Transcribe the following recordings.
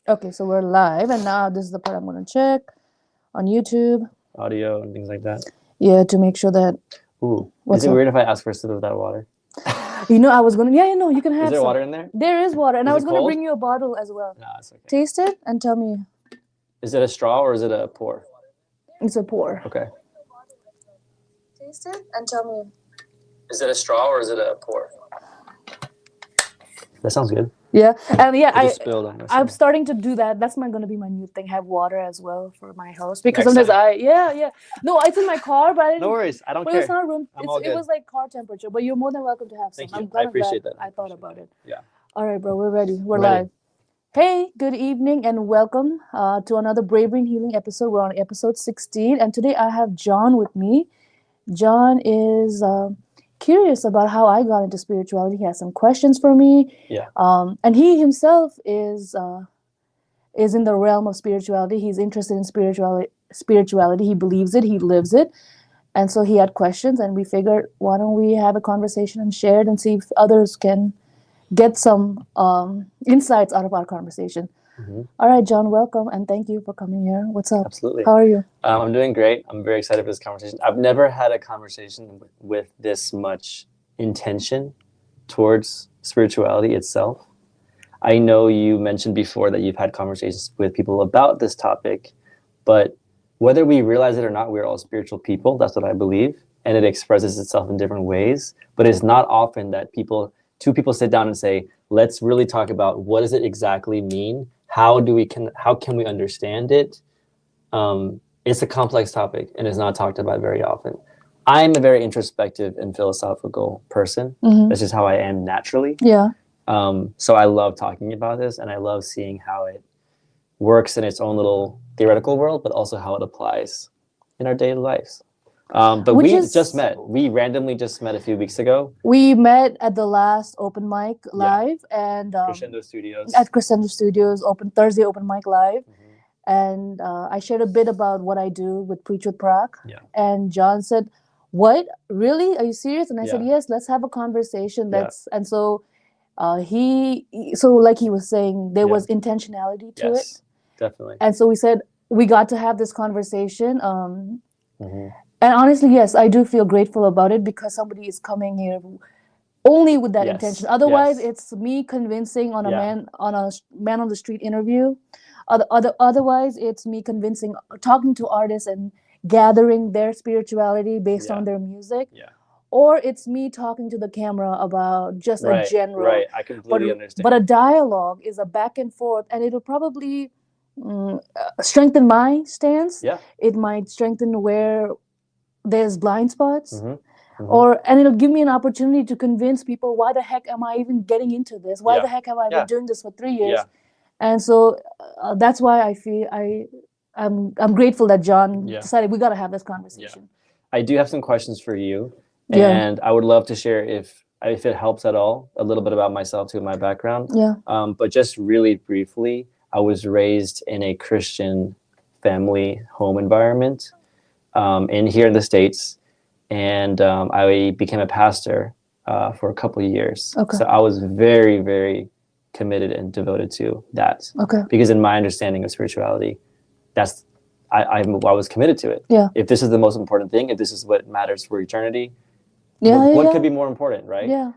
Okay, so we're live, and now this is the part I'm going to check on YouTube. Audio and things like that. Yeah, to make sure that. Ooh, What's is it up? weird if I ask for a sip of that water? I was going to. Yeah, you can have Is there some. water in there? There is water, and Is I it was going to cold? bring you a bottle as well. Nah, it's okay. Taste it and tell me. Is it a straw or is it a pour? It's a pour. Okay. Taste it and tell me. Is it a straw or is it a pour? That sounds good. Yeah, and yeah, I just spilled on I'm myself. starting to do that. That's going to be my new thing. Have water as well for my house because Next sometimes time. yeah. No, it's in my car, but I didn't. No worries. I don't But care. it's not room. I'm all It good. was like car temperature. But you're more than welcome to have some. Thank you. I'm I kind of glad appreciate that. I thought about it. Yeah. All right, bro. We're ready. We're Ready. live. Hey, good evening and welcome to another Bravery and Healing episode. We're on episode 16, and today I have John with me. John is curious about how I got into spirituality. He has some questions for me. Yeah. And he himself is in the realm of spirituality. He's interested in spirituality. He believes it. He lives it. And so he had questions, and we figured, why don't we have a conversation and share it and see if others can get some insights out of our conversation. Mm-hmm. All right, John, welcome, and thank you for coming here. What's up? Absolutely. How are you? I'm doing great. I'm very excited for this conversation. I've never had a conversation with this much intention towards spirituality itself. I know you mentioned before that you've had conversations with people about this topic, but whether we realize it or not, we're all spiritual people. That's what I believe. And it expresses itself in different ways. But it's not often that two people sit down and say, let's really talk about what does it exactly mean? How can we understand it? It's a complex topic and it's not talked about very often. I'm a very introspective and philosophical person. Mm-hmm. That's just how I am naturally. Yeah. So I love talking about this, and I love seeing how it works in its own little theoretical world, but also how it applies in our daily lives. But we just met. We randomly just met a few weeks ago. We met at the last open mic live, and Crescendo Studios. At Crescendo Studios, Thursday open mic live. And I shared a bit about what I do with Preach with Prak. Yeah. And John said, "What? Really? Are you serious?" And I said, "Yes. Let's have a conversation." And so like he was saying, there was intentionality to it. Definitely. And so we said we got to have this conversation. And honestly, yes, I do feel grateful about it because somebody is coming here only with that intention. Otherwise, it's me convincing on a man on the street interview. Otherwise, it's me talking to artists and gathering their spirituality based on their music. Yeah. Or it's me talking to the camera about just a general. Right, I completely understand. But a dialogue is a back and forth, and it'll probably strengthen my stance. Yeah. It might strengthen where there's blind spots. Mm-hmm. And it'll give me an opportunity to convince people, why the heck am I even getting into this? Why the heck have I been doing this for 3 years? Yeah. And so that's why I feel I'm grateful that John decided we got to have this conversation. I do have some questions for you, and I would love to share if it helps at all a little bit about myself too, my background. Yeah. But just really briefly, I was raised in a Christian family home environment here in the States, and I became a pastor for a couple of years. Okay. So I was very, very committed and devoted to that. Okay. Because in my understanding of spirituality, I was committed to it. Yeah. If this is the most important thing, if this is what matters for eternity, what could be more important, right? Yeah.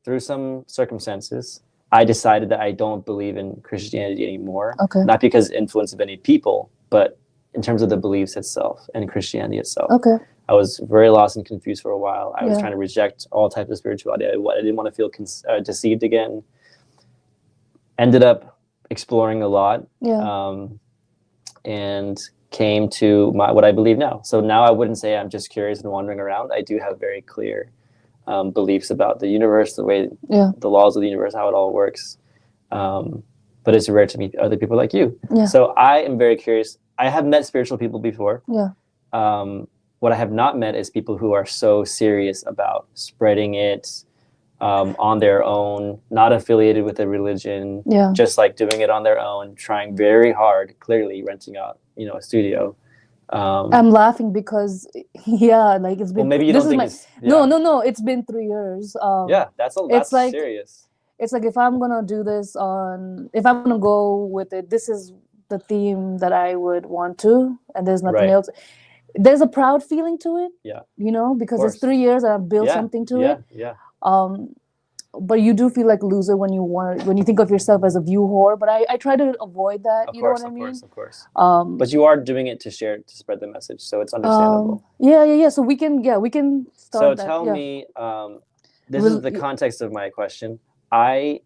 Through some circumstances, I decided that I don't believe in Christianity anymore. Okay. Not because of the influence of any people, but in terms of the beliefs itself and Christianity itself. Okay. I was very lost and confused for a while. I was trying to reject all types of spirituality. I didn't want to feel deceived again. Ended up exploring a lot. Yeah. And came to what I believe now. So now I wouldn't say I'm just curious and wandering around. I do have very clear beliefs about the universe, the way, the laws of the universe, how it all works. But it's rare to meet other people like you. Yeah. So I am very curious. I have met spiritual people before. Yeah. What I have not met is people who are so serious about spreading it on their own, not affiliated with a religion, just like doing it on their own, trying very hard, clearly renting out, a studio. I'm laughing because it's been. Well, maybe you don't think it's no. It's been 3 years. That's it's like, serious. it's like if I'm gonna do this if I'm gonna go with it, this is the theme that I would want to, and there's nothing else. There's a proud feeling to it. Yeah. You know, because it's 3 years and I've built something to it. Yeah. But you do feel like a loser when you think of yourself as a view whore. But I try to avoid that. You know what I mean? Of course. But you are doing it to spread the message, so it's understandable. Yeah. So we can start that. So tell me, this is the context of my question. I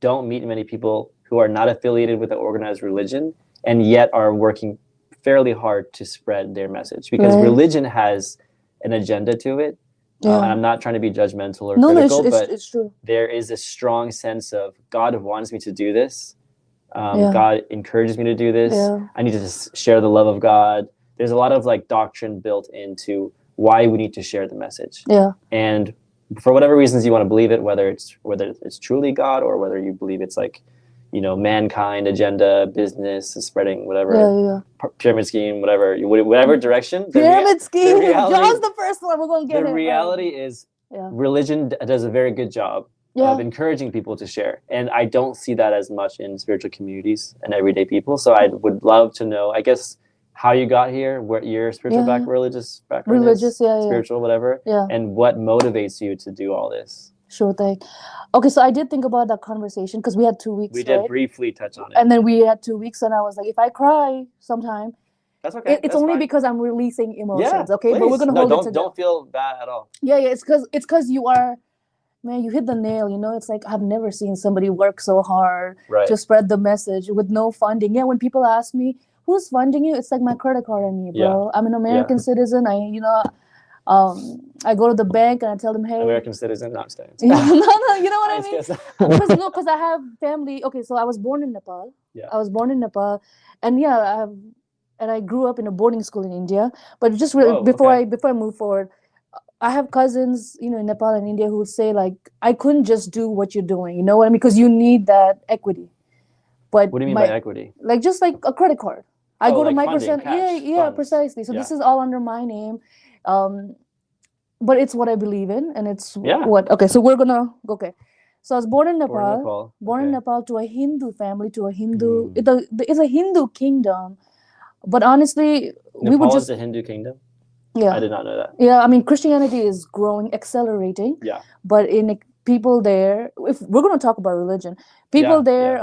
don't meet many people who are not affiliated with an organized religion and yet are working fairly hard to spread their message, because religion has an agenda to it. And I'm not trying to be judgmental or critical, but it's true. There is a strong sense of God wants me to do this. God encourages me to do this. I need to just share the love of God. There's a lot of like doctrine built into why we need to share the message. And for whatever reasons you want to believe it, whether it's truly God or whether you believe it's like, you know, mankind agenda, business, spreading whatever pyramid scheme, whatever direction. Pyramid scheme. John's the first one. We're going to get the reality is religion does a very good job of encouraging people to share, and I don't see that as much in spiritual communities and everyday people. So I would love to know, I guess, how you got here, what your spiritual religious background is, spiritual, whatever, and what motivates you to do all this. Sure thing. Okay, so I did think about that conversation because we had 2 weeks. We did briefly touch on it. And then we had 2 weeks, and I was like, if I cry sometime, that's okay. It's only fine. Because I'm releasing emotions, okay? Please. But we're going to hold it together. Don't feel bad at all. Yeah, it's because you are, man, you hit the nail, you know? It's like, I've never seen somebody work so hard to spread the message with no funding. Yeah, when people ask me, who's funding you? It's like my credit card on me, bro. I'm an American citizen. I go to the bank and I tell them, hey, American citizen, not staying. No, you know what I mean? Because I have family. Okay, so I was born in Nepal. I was born in Nepal, and I grew up in a boarding school in India. But just before I move forward, I have cousins, you know, in Nepal and India who would say like, I couldn't just do what you're doing. You know what I mean? Because you need that equity. But what do you mean by equity? Like just like a credit card. I go to my funding, percent. Yeah, precisely. So this is all under my name. But it's what I believe in, and it's what. Okay, so we're gonna. Okay, so I was born in Nepal. Born in Nepal to a Hindu family, to a Hindu. It's a Hindu kingdom, but honestly, we would just. Nepal is a Hindu kingdom. Yeah, I did not know that. Yeah, I mean Christianity is growing, accelerating. Yeah, but people there, if we're gonna talk about religion, people there,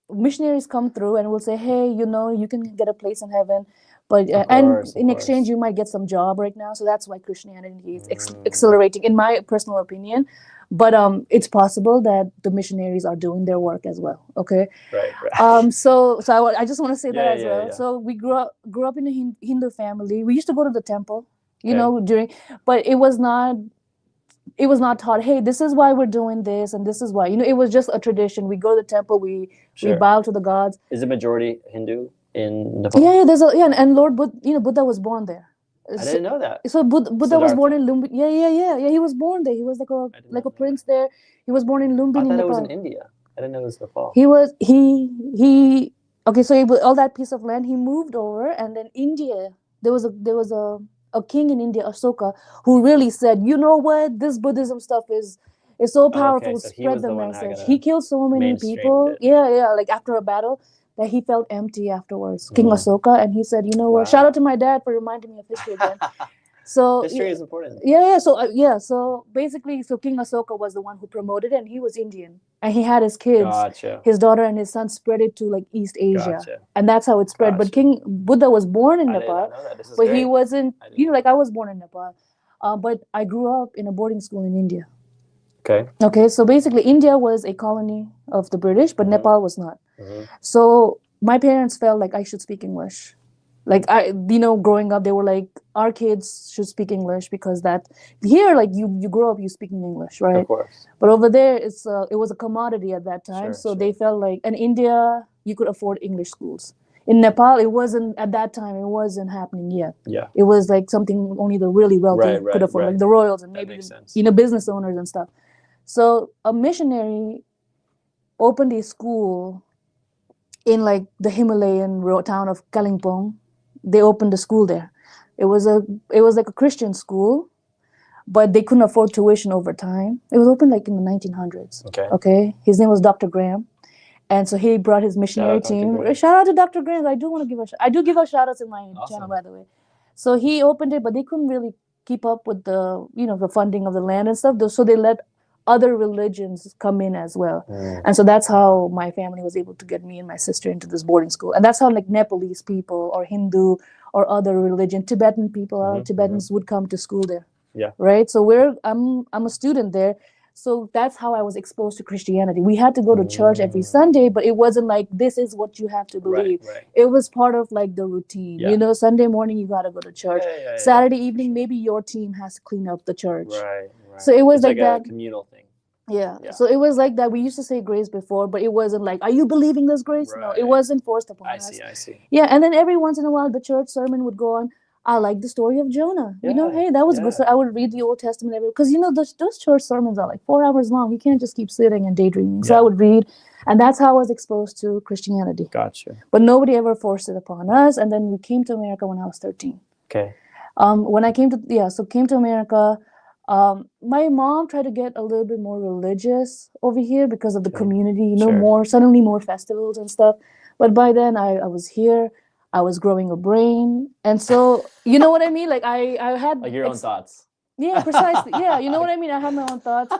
missionaries come through and will say, hey, you know, you can get a place in heaven. But in exchange, you might get some job right now. So that's why Christianity is accelerating, in my personal opinion. But it's possible that the missionaries are doing their work as well. Okay. Right. So I just want to say that as well. Yeah. So we grew up in a Hindu family. We used to go to the temple, you know, but it was not taught, hey, this is why we're doing this and this is why, you know, it was just a tradition. We go to the temple, we bow to the gods. Is the majority Hindu in Nepal? Yeah, and Lord Buddha was born there. I didn't know that. So Buddha was born in Lumbini. Yeah, he was born there. He was like a prince there. He was born in Lumbini. I thought it was in India. I didn't know it was Nepal. Okay, so all that piece of land he moved over, and then India, there was a king in India, Ashoka, who really said, you know what, this Buddhism stuff is so powerful. So spread the message. He killed so many people. Yeah, like after a battle, that he felt empty afterwards. King Ashoka, and he said, you know what? Shout out to my dad for reminding me of history again. So history is important. Yeah. So basically, King Ashoka was the one who promoted it, and he was Indian, and he had his kids, his daughter and his son, spread it to like East Asia, and that's how it spread. But King Buddha was born in Nepal, but he wasn't. You know, like I was born in Nepal, but I grew up in a boarding school in India. Okay. So basically, India was a colony of the British, but Nepal was not. So my parents felt like I should speak English. Like growing up, they were like, our kids should speak English because that here, like you grow up, you speaking English, right? Of course. But over there, it was a commodity at that time. They felt like, in India, you could afford English schools. In Nepal, it wasn't at that time. It wasn't happening yet. Yeah. It was like something only the really wealthy could afford, like the royals and maybe business owners and stuff. So a missionary opened a school in like the Himalayan town of Kalimpong. They opened a school there. It was like a Christian school, but they couldn't afford tuition over time. It was opened like in the 1900s. Okay. His name was Dr. Graham. And so he brought his missionary team. Shout out to Dr. Graham. I do want to give I do give out shout outs in my channel, by the way. So he opened it, but they couldn't really keep up with the, the funding of the land and stuff. So they let other religions come in as well. And so that's how my family was able to get me and my sister into this boarding school. And that's how like Nepalese people or Hindu or other religion, Tibetan people, Tibetans would come to school there. Yeah. Right. So I'm a student there. So that's how I was exposed to Christianity. We had to go to church every Sunday, but it wasn't like this is what you have to believe. Right. It was part of like the routine. Sunday morning you got to go to church. Saturday evening maybe your team has to clean up the church. Right. So it was like that a communal thing. Yeah. So it was like that. We used to say grace before, but it wasn't like, are you believing this grace? No, it wasn't forced upon us. I see. Yeah, and then every once in a while the church sermon would go on. I like the story of Jonah. Hey, that was good. So I would read the Old Testament because those church sermons are like 4 hours long. You can't just keep sitting and daydreaming. So I would read, and that's how I was exposed to Christianity. Gotcha. But nobody ever forced it upon us. And then we came to America when I was 13. Okay. When I came to America, my mom tried to get a little bit more religious over here because of the community. Suddenly more festivals and stuff. But by then I was here. I was growing a brain, and so you know what I mean. Like I had like your own thoughts. Yeah, precisely. Yeah, you know what I mean. I had my own thoughts.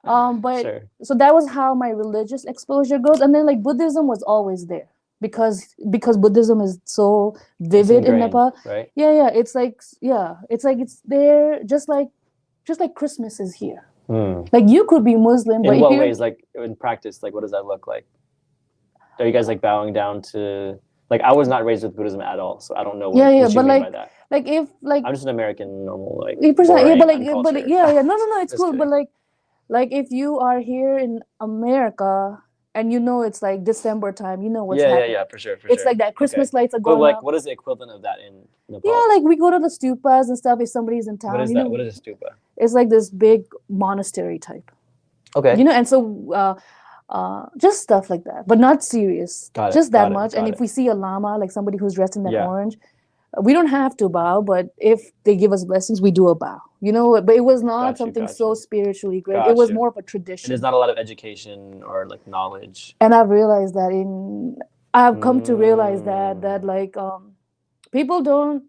But so that was how my religious exposure goes, and then like Buddhism was always there because Buddhism is so vivid in Nepal. Right? Yeah. It's like it's there, just like Christmas is here. Like you could be Muslim, but in what ways? Like in practice, like what does that look like? Are you guys like bowing down to? Like I was not raised with Buddhism at all, so I don't know what you mean by that. Like if like I'm just an American normal like. No, it's cool. Kidding. But like if you are here in America and it's like December time, what's happening. Yeah, for sure. It's like that Christmas lights are going up. What is the equivalent of that in Nepal? Yeah, like we go to the stupas and stuff if somebody's in town. What is that? What is a stupa? It's like this big monastery type. Okay. And so. Just stuff like that, but not serious. Just that much. And if we see a lama, like somebody who's dressed in that orange, we don't have to bow, but if they give us blessings, we do a bow. But it was not something so spiritually great. It was more of a tradition. And there's not a lot of education or like knowledge. And I've realized that I've come to realize that like people don't.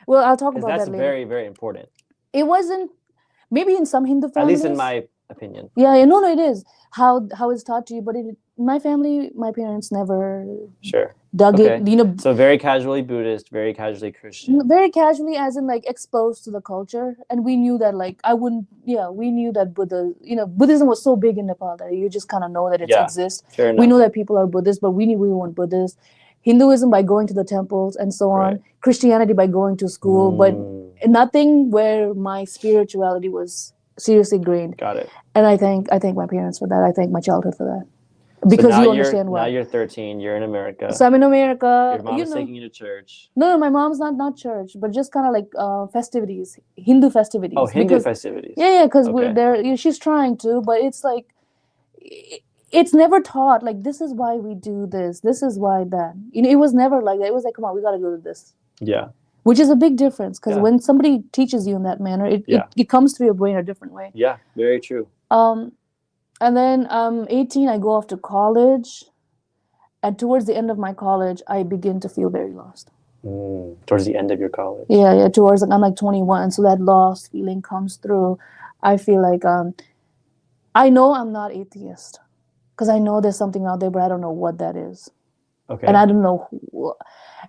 Well, I'll talk about that later. That's very, very important. It wasn't. Maybe in some Hindu families. At least in my opinion. Yeah, no, it is how it's taught to you, but in my family, my parents never dug it. So very casually Buddhist, very casually Christian. Very casually, as in like exposed to the culture, and we knew that like we knew that Buddhism was so big in Nepal that you just kind of know that it exists. We know that people are Buddhist, but we knew we weren't Buddhist. Hinduism by going to the temples and so on. Christianity by going to school, but nothing where my spirituality was seriously ingrained. Got it. And I thank my parents for that. I thank my childhood for that. Because you understand why. Now you're 13. You're in America. So I'm in America. Your mom is taking you to church. No, my mom's not church, but just kind of like festivities, Hindu festivities. Oh, Hindu festivities. Yeah, because we're there. She's trying to, but it's like it's never taught. Like this is why we do this. This is why that. It was never like that. It was like, come on, we got to go to this. Yeah. Which is a big difference because when somebody teaches you in that manner, it comes through your brain a different way. Yeah, very true. And then 18, I go off to college. And towards the end of my college, I begin to feel very lost. Towards the end of your college? Yeah. I'm like 21. So that lost feeling comes through. I feel like I know I'm not atheist because I know there's something out there, but I don't know what that is. Okay. And I don't know who.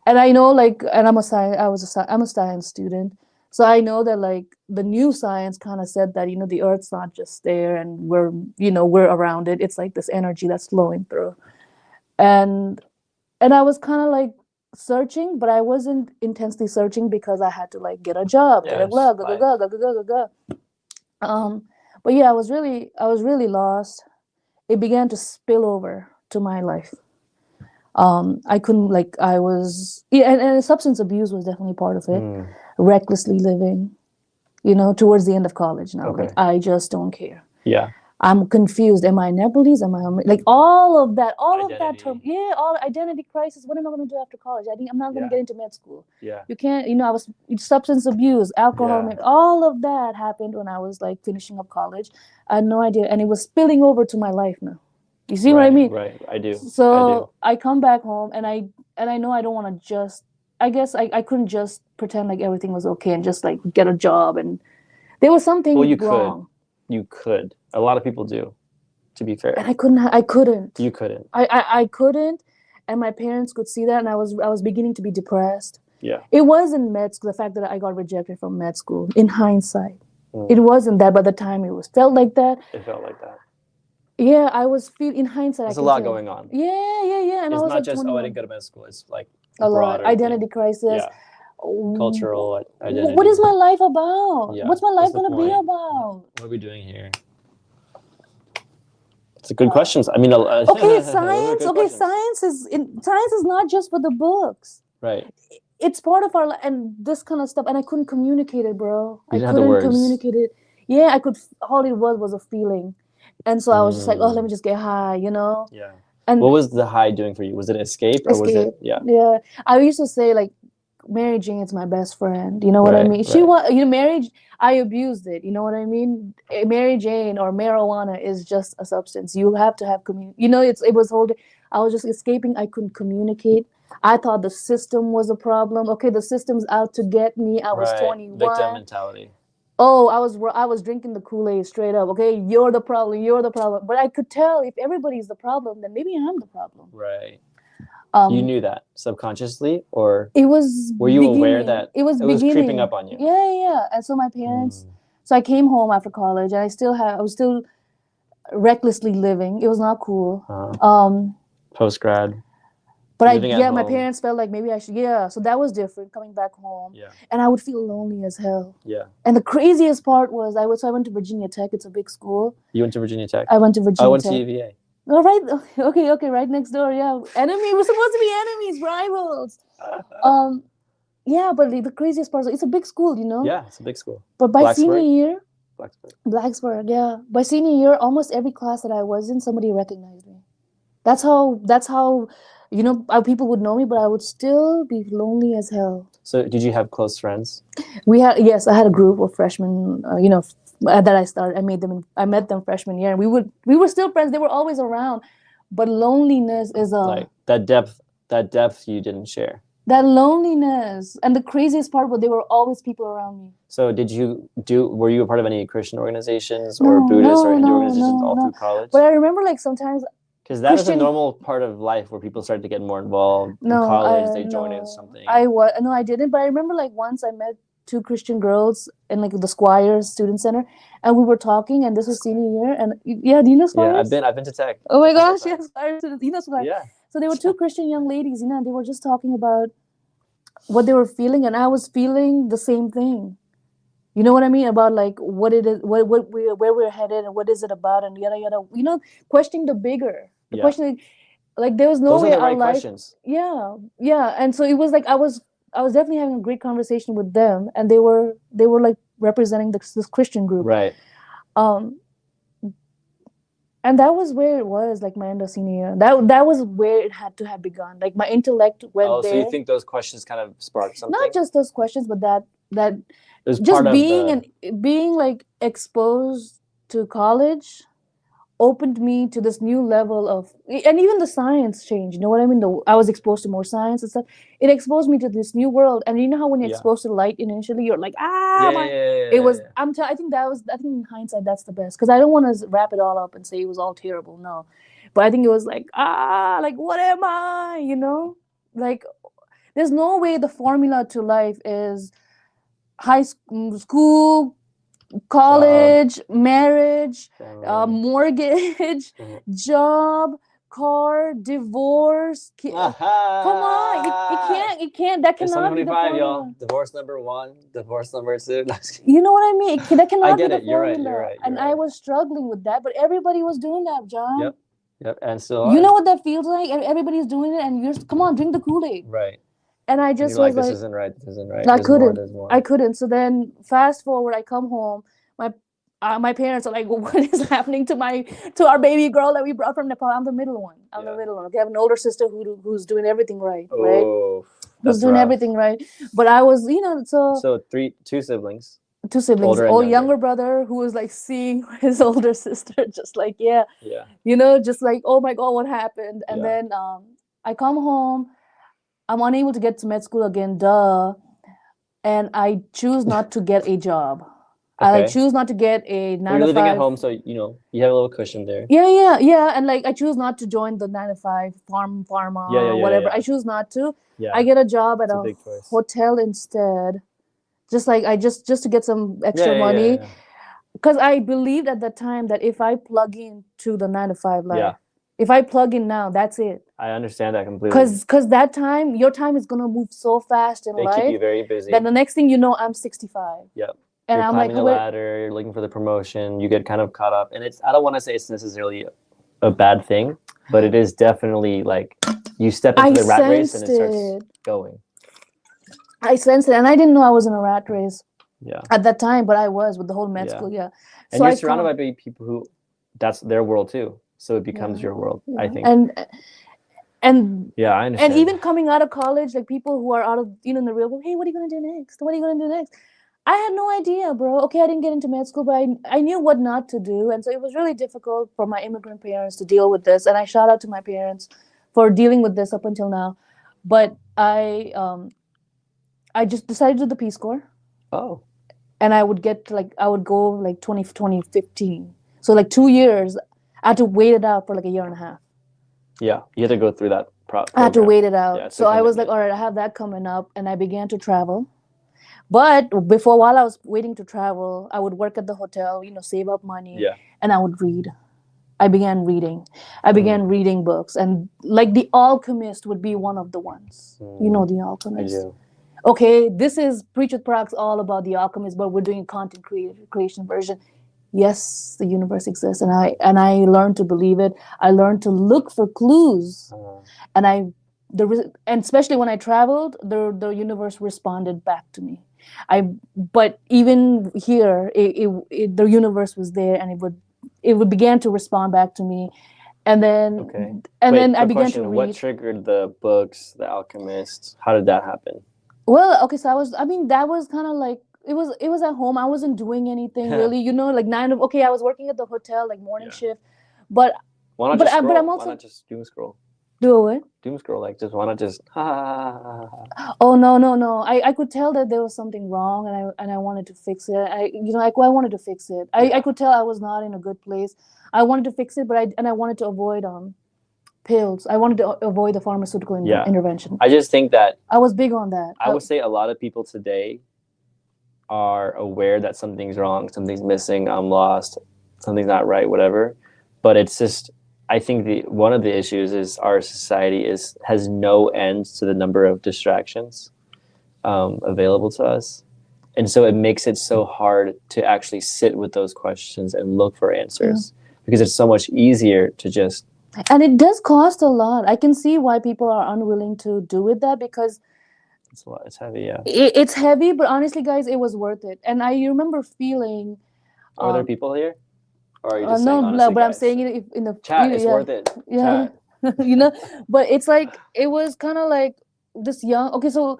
And I know like, and I'm a science student. So I know that like the new science kind of said that, the earth's not just there and we're around it. It's like this energy that's flowing through. And I was kind of like searching, but I wasn't intensely searching because I had to like get a job, But yeah, I was really lost. It began to spill over to my life. I couldn't and substance abuse was definitely part of it. Recklessly living, towards the end of college now. Okay. Like I just don't care. Yeah. I'm confused. Am I Nepalese? Am I like all of that? All of that Identity. term, yeah, all identity crisis. What am I going to do after college? I think I'm not going to Yeah. get into med school. Yeah. You can't. I was substance abuse, alcohol, Yeah. all of that happened when I was like finishing up college. I had no idea, and it was spilling over to my life now. You see what I mean? Right. I do. So I come back home, and I know I don't want to just. I guess I couldn't just pretend like everything was okay and just like get a job, and there was something Well, you wrong. You could. A lot of people do, to be fair. And I couldn't. You couldn't. I couldn't, and my parents could see that, and I was beginning to be depressed. Yeah. It wasn't med school. The fact that I got rejected from med school. In hindsight, it wasn't that. By the time it was felt like that. It felt like that. Yeah, I was in hindsight. There's a lot going on. Yeah. And it's I was not like just 21. I didn't go to med school. It's like a lot identity crisis. Yeah. Cultural identity. What is my life about? Yeah. What's my life gonna be about? What are we doing here? It's a good question. I mean, okay, science. Okay, science is not just for the books. Right. It's part of our life, and this kind of stuff. And I couldn't communicate it, bro. You didn't have the words. Communicate it. Yeah, I could. All it was a feeling, and so I was just like, oh, let me just get high, Yeah. And what was the high doing for you? Was it escape or was it? Yeah. Yeah. I used to say like, Mary Jane is my best friend. You know what I mean? She was, Mary. I abused it. You know what I mean? Mary Jane or marijuana is just a substance. You have to have community. It was holding. I was just escaping. I couldn't communicate. I thought the system was a problem. Okay, the system's out to get me. I was 21. Victim mentality. Oh, I was drinking the Kool-Aid straight up. Okay, you're the problem. You're the problem. But I could tell if everybody's the problem, then maybe I'm the problem. Right. You knew that subconsciously, or it was. Were you aware that it was creeping up on you? Yeah. And so my parents. So I came home after college, and I was still recklessly living. It was not cool. Post grad. But my parents felt like maybe I should. Yeah, so that was different coming back home. Yeah. And I would feel lonely as hell. Yeah. And the craziest part was I went to Virginia Tech. It's a big school. You went to Virginia Tech. I went to Virginia Tech. I went to UVA. Oh, right. Okay, right next door. Yeah, enemy. We're supposed to be enemies, rivals. Yeah, but the craziest part is it's a big school, Yeah, it's a big school. But by senior year, Blacksburg, yeah. By senior year, almost every class that I was in, somebody recognized me. That's how people would know me, but I would still be lonely as hell. So, did you have close friends? Yes, I had a group of freshmen. That I started. I met them freshman year, and we were still friends. They were always around, but loneliness is like that depth you didn't share. That loneliness, and the craziest part was there were always people around me. So were you a part of any Christian organizations or Buddhist or Hindu organizations all through college? But I remember like sometimes because that is a normal part of life where people start to get more involved in college. They join in something. I didn't, but I remember like once I met 2 Christian girls in like the Squires Student Center, and we were talking, and this was senior year, and do you know Squires? Yeah, I've been to Tech. Oh my gosh, yes, Squires. You know Squires. Yeah. So there were 2 Christian young ladies, and they were just talking about what they were feeling, and I was feeling the same thing. You know what I mean? About like what it is, where we're headed, and what is it about, and yada yada. Questioning the bigger, questioning, like there was no Those way are the right our life. Questions. Yeah, and so it was like I was definitely having a great conversation with them, and they were like representing this Christian group, right? And that was where it was, like my end of senior year. That was where it had to have begun. Like my intellect went there. So you think those questions kind of sparked something? Not just those questions, but that just being like exposed to college opened me to this new level of, and even the science changed. You know what I mean? I was exposed to more science and stuff. It exposed me to this new world. And you know how when you're exposed to light initially, you're like, it was. I think in hindsight that's the best, because I don't want to wrap it all up and say it was all terrible. No, but I think it was like like what am I? Like there's no way the formula to life is high school, college, marriage, mortgage, job, car, divorce. Come on, it can't. That cannot be the formula. Y'all. Divorce number 1, divorce number 2. You know what I mean? That cannot be the formula. You're right. And I was struggling with that, but everybody was doing that, John. Yep. And still, you know what that feels like? Everybody's doing it, and come on, drink the Kool-Aid. Right. And I just was this isn't right. This isn't right. I couldn't. So then, fast forward, I come home. my parents are like, well, what is happening to our baby girl that we brought from Nepal? I'm the middle one. I'm the middle one. Okay, I have an older sister who's doing everything right, right? Oh, Who's that's doing rough. everything right. But I was, So two siblings. two siblings. Older and Oh, younger. younger brother who was like seeing his older sister, just like, Yeah. just like, oh my God, what happened? And then I come home. I'm unable to get to med school again, duh. And I choose not to get a job. I like Okay. choose not to get a Well, 9 you're to living at 5. home, so you have a little cushion there. Yeah. And like I choose not to join the 9 to 5 pharma Yeah. whatever. I choose not to. Yeah. I get a job at It's a a big choice. hotel instead. Just like I just to get some extra Yeah. money. Because I believed at that time that if I plug into the 9 to 5 life, if I plug in now, that's it. I understand that completely. Because that time, your time is gonna move so fast in They life. keep you very busy. Then the next thing you know, I'm 65. Yep. And you're I'm climbing like, the ladder, you're looking for the promotion, you get kind of caught up. And I don't want to say it's necessarily a bad thing, but it is definitely like you step into the rat race and it starts going. I sensed it, and I didn't know I was in a rat race. Yeah. At that time, but I was with the whole med school. Yeah. And so you're surrounded by people who, that's their world too. So it becomes your world, I think. And yeah, I understand. And even coming out of college, like people who are out of in the real world, hey, what are you gonna do next? What are you gonna do next? I had no idea, bro. Okay, I didn't get into med school, but I knew what not to do, and so it was really difficult for my immigrant parents to deal with this. And I shout out to my parents for dealing with this up until now. But I just decided to do the Peace Corps. Oh. And I would go like 2015. So like 2 years, I had to wait it out for like a year and a half. Yeah, you had to go through that process. I had to wait it out. Yeah, so I was like, all right, I have that coming up, and I began to travel. But while I was waiting to travel, I would work at the hotel, save up money, and I would read. I began reading. I began reading books, and like The Alchemist would be one of the ones. You know The Alchemist? I do. Okay, this is Preach with Prak's all about The Alchemist, but we're doing a content creation version. Yes, the universe exists, and I learned to believe it. I learned to look for clues, and especially when I traveled, the universe responded back to me. But even here, the universe was there, and it would began to respond back to me, and then then I began to read. What triggered the books, The Alchemist? How did that happen? Well, okay, so that was kind of like it was at home. I wasn't doing anything really, like I was working at the hotel, like morning shift, but why not just scroll? Why not just doom scroll? Do it. Doom scroll, like just why not just Oh no! I could tell that there was something wrong, and I wanted to fix it. I wanted to fix it. I could tell I was not in a good place. I wanted to fix it, but I wanted to avoid pills. I wanted to avoid the pharmaceutical intervention. I just think that I was big on that. I would say a lot of people today are aware that something's wrong, something's missing, I'm lost, something's not right, whatever. But it's just, I think one of the issues is our society has no end to the number of distractions available to us. And so it makes it so hard to actually sit with those questions and look for answers because it's so much easier to just... And it does cost a lot. I can see why people are unwilling to do it because it's a lot. It's heavy, yeah. It's heavy, but honestly, guys, it was worth it. And I remember feeling... Are there people here? Or are you just saying, honestly, but guys? I'm saying it in the... Chat, it's worth it. Yeah. But it's like, it was kind of like this young... Okay, so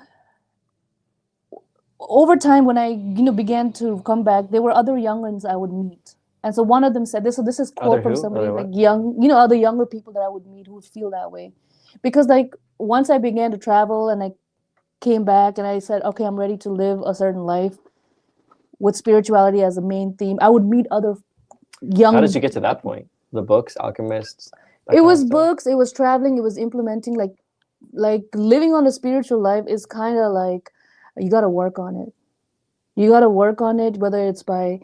over time, when I, began to come back, there were other young ones I would meet. And so one of them said this. So this is quote from somebody like young, other younger people that I would meet who would feel that way, because like once I began to travel and I came back and I said, okay, I'm ready to live a certain life with spirituality as a main theme. I would meet other young. How did you get to that point? The books, Alchemists. It was books. It was traveling. It was implementing. Like living on a spiritual life is kind of like you got to work on it. You got to work on it, whether it's by.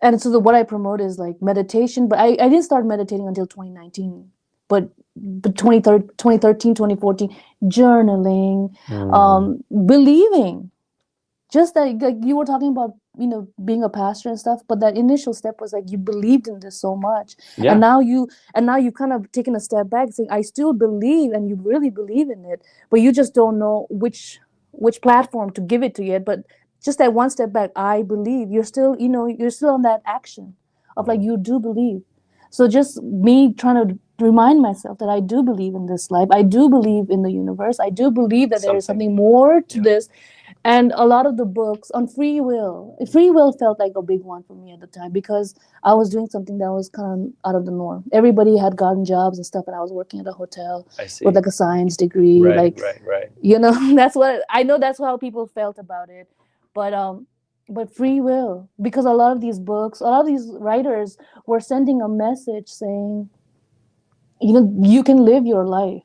And so what I promote is like meditation, but I didn't start meditating until 2019. But 2013, 2014, journaling, believing. Just that, like you were talking about, being a pastor and stuff. But that initial step was like you believed in this so much, and now you kind of taken a step back, saying I still believe, and you really believe in it, but you just don't know which platform to give it to yet. But just that one step back. I believe you're still, you're still on that action of like you do believe. So just me trying to remind myself that I do believe in this life. I do believe in the universe. I do believe that there is something more to this. And a lot of the books on free will felt like a big one for me at the time because I was doing something that was kind of out of the norm. Everybody had gotten jobs and stuff, and I was working at a hotel with like a science degree. Right. That's what I know. That's how people felt about it. But free will, because a lot of these books, a lot of these writers were sending a message saying, you can live your life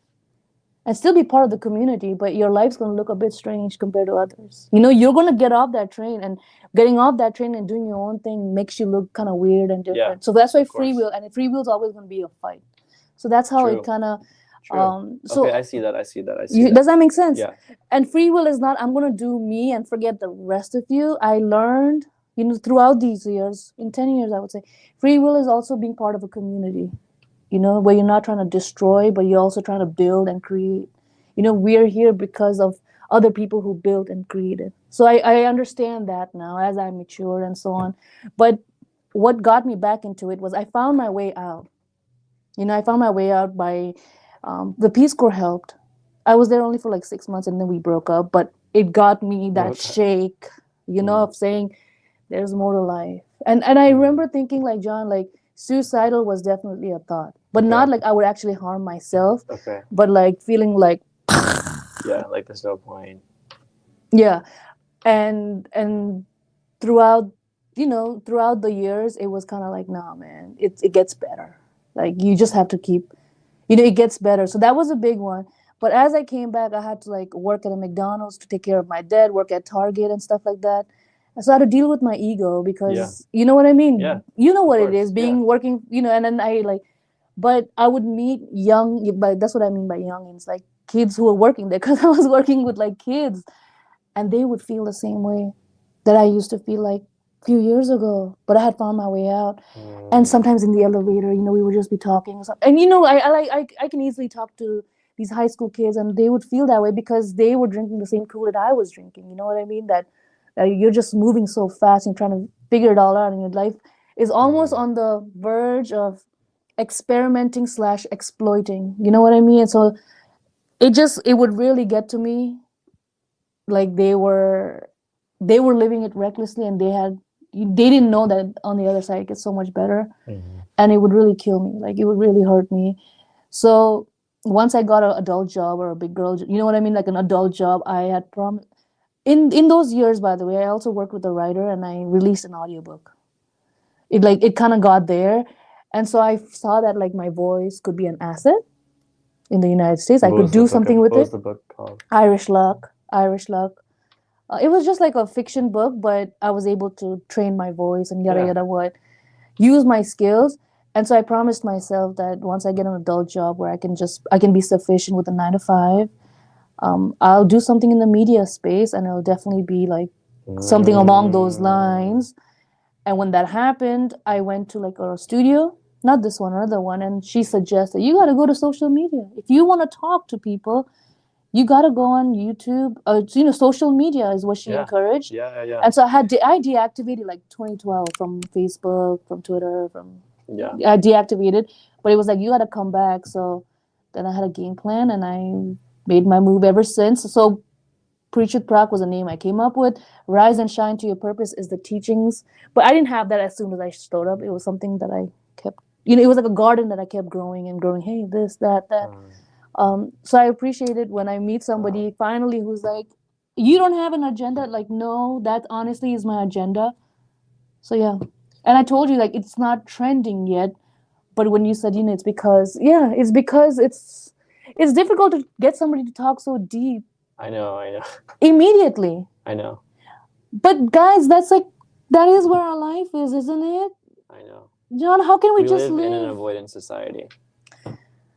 and still be part of the community, but your life's going to look a bit strange compared to others. You're going to get off that train, and getting off that train and doing your own thing makes you look kind of weird and different. So that's why free will, and free will is always going to be a fight. So that's how it kind of. Okay, I see that. Does that make sense? Yeah. And free will is not, I'm going to do me and forget the rest of you. I learned, throughout these years, in 10 years, I would say, free will is also being part of a community. Where you're not trying to destroy, but you're also trying to build and create. We're here because of other people who built and created. So I understand that now as I mature and so on. But what got me back into it was I found my way out. I found my way out by the Peace Corps helped. I was there only for like 6 months and then we broke up. But it got me that shake, of saying there's more to life. And I remember thinking like, John, like, suicidal was definitely a thought, but not like I would actually harm myself, but like feeling like like there's no point. And throughout the years it was kind of like, nah, man, it gets better. Like you just have to keep, it gets better. So that was a big one. But as I came back, I had to like work at a McDonald's to take care of my dad, work at Target and stuff like that. So I had to deal with my ego because you know what I mean? You know what it is being working, and then I like, but I would meet but that's what I mean by youngins, like kids who were working there, because I was working with like kids and they would feel the same way that I used to feel like a few years ago, but I had found my way out. And sometimes in the elevator, we would just be talking or something. And I can easily talk to these high school kids and they would feel that way because they were drinking the same Kool-Aid I was drinking. You know what I mean? That you're just moving so fast and trying to figure it all out, and your life is almost on the verge of experimenting / exploiting. You know what I mean? And so it would really get to me, like they were living it recklessly, and they didn't know that on the other side it gets so much better. And it would really kill me. Like it would really hurt me. So once I got an adult job or a big girl, you know what I mean, like an adult job, I had promised. In those years, by the way, I also worked with a writer and I released an audiobook. It kind of got there. And so I saw that like my voice could be an asset in the United States. I could do something with it. What was the book called? Irish Luck. It was just like a fiction book, but I was able to train my voice and use my skills. And so I promised myself that once I get an adult job where I can be sufficient with a 9 to 5, I'll do something in the media space, and it'll definitely be like something along those lines. And when that happened, I went to like a studio, not this one, another one, and she suggested, you got to go to social media. If you want to talk to people, you got to go on YouTube. Social media is what she encouraged. And so I deactivated like 2012 from Facebook, from Twitter, I deactivated, but it was like, you got to come back. So then I had a game plan and I made my move ever since. So Preach with Prak was a name I came up with. Rise and shine to your purpose is the teachings. But I didn't have that as soon as I showed up. It was something that I kept, it was like a garden that I kept growing and growing. Hey, this, that. So I appreciate it when I meet somebody finally who's like, you don't have an agenda? Like, no, that honestly is my agenda. So yeah. And I told you, like, it's not trending yet. But when you said, it's because it's difficult to get somebody to talk so deep. I know. Immediately. I know. But guys, that is where our life is, isn't it? I know. John, how can we just live in an avoidance society?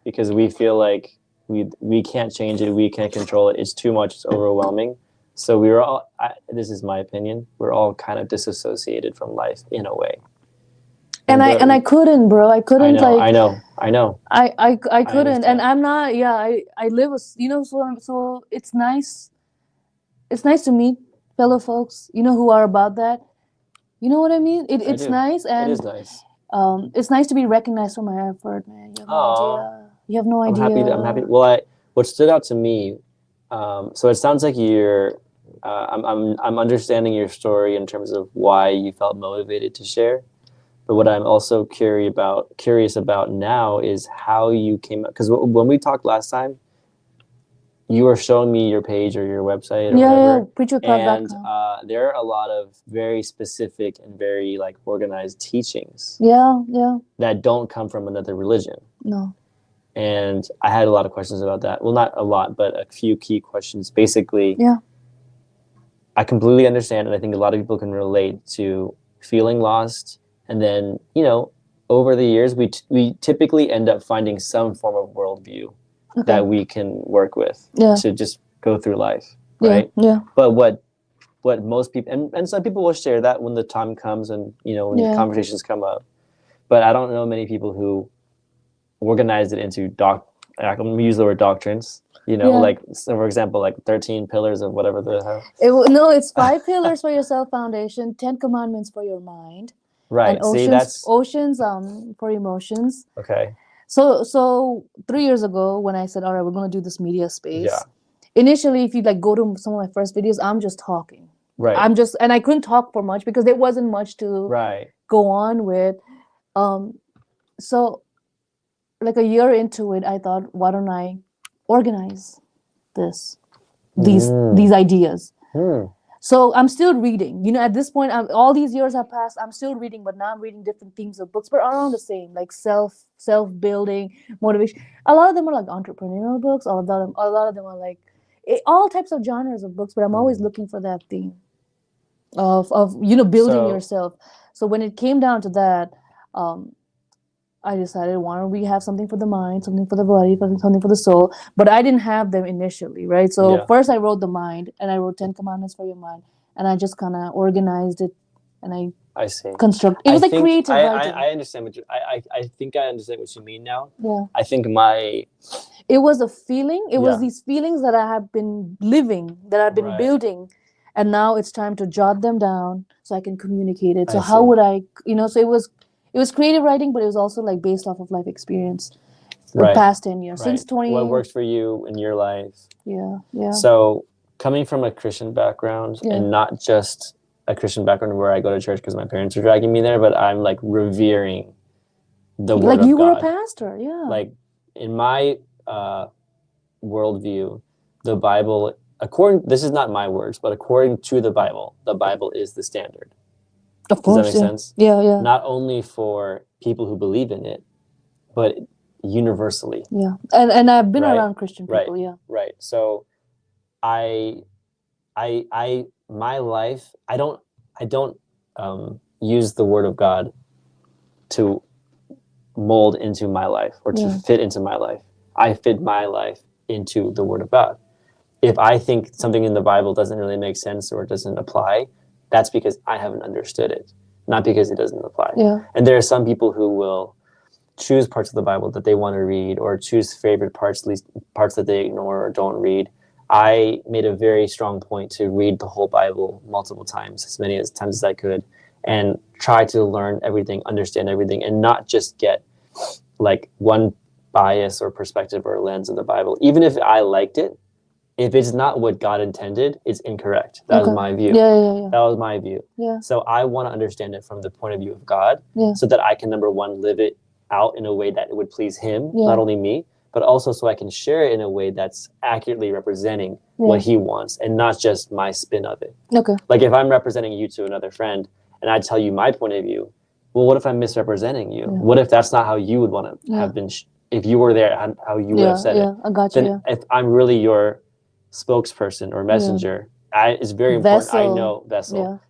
Because we feel like we can't change it, we can't control it. It's too much, it's overwhelming. So we were all, this is my opinion, we're all kind of disassociated from life in a way. And I couldn't, bro. I couldn't. I know. I couldn't, and I'm not. Yeah, I live. So it's nice. It's nice to meet fellow folks, who are about that. You know what I mean? I It's do. nice, It and is nice. it's nice to be recognized for my effort, man. You have no Aw. idea. You have no I'm idea. happy. Well, what stood out to me, so it sounds like I'm understanding your story in terms of why you felt motivated to share. But what I'm also curious about now is how you came up. Because when we talked last time, you were showing me your page or your website or whatever, and preachwithprak.com. there are a lot of very specific and very like organized teachings Yeah, that don't come from another religion. no. And I had a lot of questions about that. Well, not a lot, but a few key questions. Basically, Yeah. I completely understand, and I think a lot of people can relate to feeling lost. And then, over the years, we typically end up finding some form of worldview that we can work with to just go through life, right? Yeah. But what most people, and some people will share that when the time comes and, when conversations come up. But I don't know many people who organized it into I'm going to use the word doctrines, like, so for example, like 13 pillars of whatever the hell. It's 5 pillars for your self foundation, 10 commandments for your mind, right? and oceans for emotions. Okay. So 3 years ago when I said, all right, we're going to do this media space, initially, if you like go to some of my first videos, I'm just talking. Right. And I couldn't talk for much because there wasn't much to go on with. So like a year into it, I thought, why don't I organize these ideas? So I'm still reading. At this point, all these years have passed. I'm still reading, but now I'm reading different themes of books, but around the same, like self building, motivation. A lot of them are like entrepreneurial books. A lot of them are like all types of genres of books. But I'm always looking for that theme of building yourself. So when it came down to that, I decided, why don't we have something for the mind, something for the body, something for the soul? But I didn't have them initially, right? So first I wrote the mind, and I wrote 10 commandments for your mind, and I just kind of organized it, and I see. Construct. It was like creative writing. I understand what you. I think I understand what you mean now. Yeah. I think It was a feeling. It was these feelings that I have been living, that I've been building, and now it's time to jot them down so I can communicate it. So how would I, So it was creative writing, but it was also like based off of life experience. The past 10 years, since 20. What works for you in your life? Yeah. So coming from a Christian background, and not just a Christian background where I go to church because my parents are dragging me there, but I'm like revering the word of God. Like you were a pastor, Like in my worldview, the Bible, this is not my words, but according to the Bible is the standard. Of course. Does that make sense? Yeah. Not only for people who believe in it, but universally. Yeah. And I've been around Christian people, Right. So my life, I don't use the word of God to mold into my life or to fit into my life. I fit my life into the word of God. If I think something in the Bible doesn't really make sense or it doesn't apply, that's because I haven't understood it, not because it doesn't apply. Yeah. And there are some people who will choose parts of the Bible that they want to read, or choose favorite parts, at least parts that they ignore or don't read. I made a very strong point to read the whole Bible multiple times, as many times as I could, and try to learn everything, understand everything, and not just get like one bias or perspective or lens of the Bible. Even if I liked it, if it's not what God intended, it's incorrect. That was my view. Yeah. That was my view. Yeah. So I want to understand it from the point of view of God, so that I can, number one, live it out in a way that it would please Him, not only me, but also so I can share it in a way that's accurately representing what He wants, and not just my spin of it. Okay. Like if I'm representing you to another friend and I tell you my point of view, well, what if I'm misrepresenting you? What if that's not how you would want to have been, if you were there, how you would have said it? I got you. Then if I'm really your spokesperson or messenger, it's very important. I know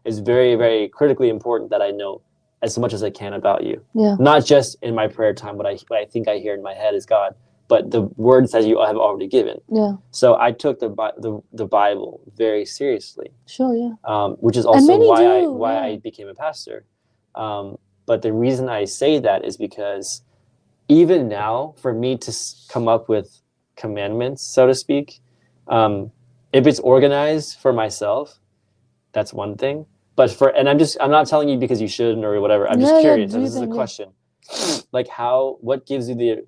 it's very, very critically important that I know as much as I can about you. Not just in my prayer time, what I think I hear in my head is God, but the words that you have already given. So I took the Bible very seriously. Sure. Which is also why I became a pastor. But the reason I say that is because even now, for me to come up with commandments, so to speak, if it's organized for myself, that's one thing. But I'm not telling you because you shouldn't or whatever. I'm just curious. This is a question. Like what gives you the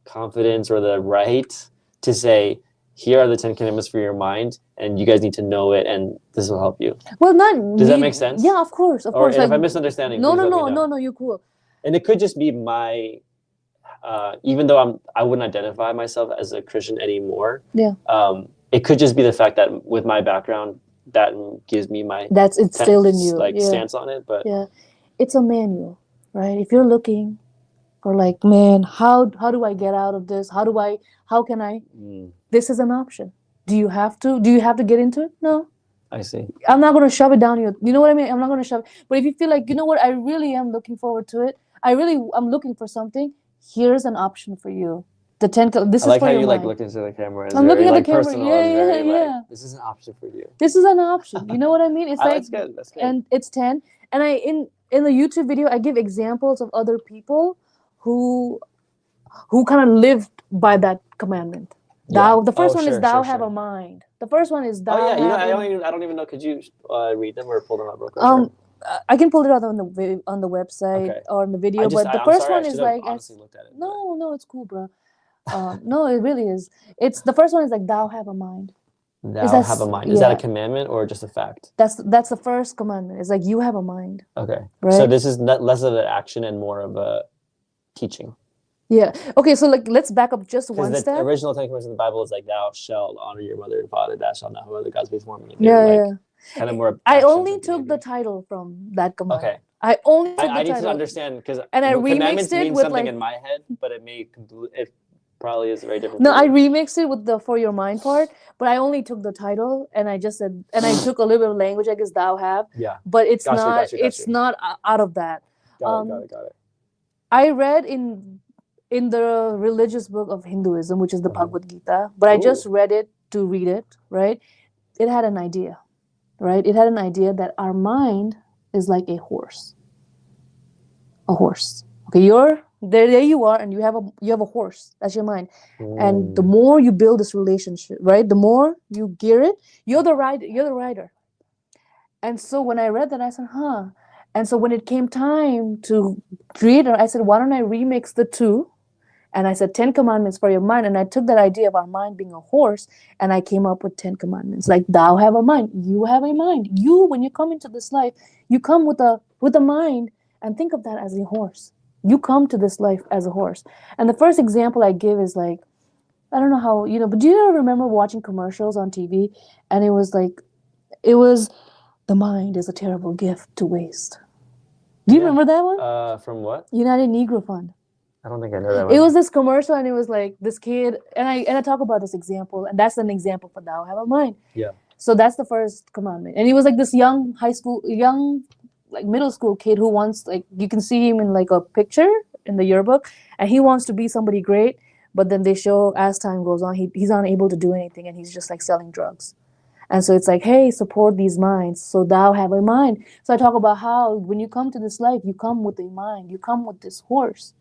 confidence or the right to say, here are the 10 commandments for your mind, and you guys need to know it, and this will help you. Well, does that make sense? Yeah, of course. Or if I'm misunderstanding, no, you're cool. And it could just be my, even though I wouldn't identify myself as a Christian anymore. Yeah. It could just be the fact that with my background, that gives me it's instilled in you, stance on it. But yeah, it's a manual, right? If you're looking for like, man, how do I get out of this? How can I? This is an option. Do you have to get into it? No. I see. I'm not going to shove it down you. You know what I mean? I'm not going to shove it. But if you feel like, you know what, I really am looking forward to it. I'm looking for something. Here's an option for you. The 10. This I like is for how your you mind. look into the camera. I'm looking at the camera. Personal, yeah. This is an option for you. This is an option. You know what I mean? It's that's good. That's good. And it's 10. And in the YouTube video, I give examples of other people who kind of lived by that commandment. Thou. The first one is thou have a mind. The first one is thou. Oh yeah, I don't even know. Could you read them or pull them up real quick? I can pull it out on the website or on the video. But the first one is like, honestly looked at it. No, it's cool, bro. No, it really is. It's the first one is like thou have a mind. Thou have a mind. Is that a commandment or just a fact? That's the first commandment. It's like you have a mind. Okay. Right? So this is less of an action and more of a teaching. Yeah. Okay. So like, let's back up just one step. The original 10 commandments in the Bible is like, thou shalt honor your mother and father. Thou shalt not have other gods before me. Yeah. Kind of more. I only took the title from that command. Okay. I only took the title. I need to understand because I remixed it with something in my head, but it probably is very different. No, I remixed it with the for your mind part, but I only took the title and I just said, and I took a little bit of language, I guess thou have. Yeah. But it's not out of that. Got it. I read in the religious book of Hinduism, which is the Bhagavad Gita, but I just read it to read it, right? It had an idea, right? It had an idea that our mind is like a horse. A horse. Okay, there you are, and you have a horse. That's your mind. And the more you build this relationship, right? The more you gear it, you're the rider. And so when I read that, I said, huh. And so when it came time to create it, I said, why don't I remix the two? And I said 10 commandments for your mind. And I took that idea of our mind being a horse, and I came up with 10 commandments. Like, thou have a mind. You have a mind. You, when you come into this life, you come with a mind, and think of that as a horse. You come to this life as a horse. And the first example I give is like, I don't know how, but do you ever remember watching commercials on TV? And it was the mind is a terrible gift to waste. Do you remember that one? From what? United Negro Fund. I don't think I know that one. It was this commercial, and it was like this kid, and I talk about this example, and that's an example for thou have a mind. Yeah. So that's the first commandment. And he was like this young middle school kid who wants, like, you can see him in like a picture in the yearbook, and he wants to be somebody great, but then they show as time goes on, he's unable to do anything, and he's just like selling drugs. And so it's like, hey, support these minds. So thou have a mind. So I talk about how when you come to this life, you come with a mind. You come with this horse.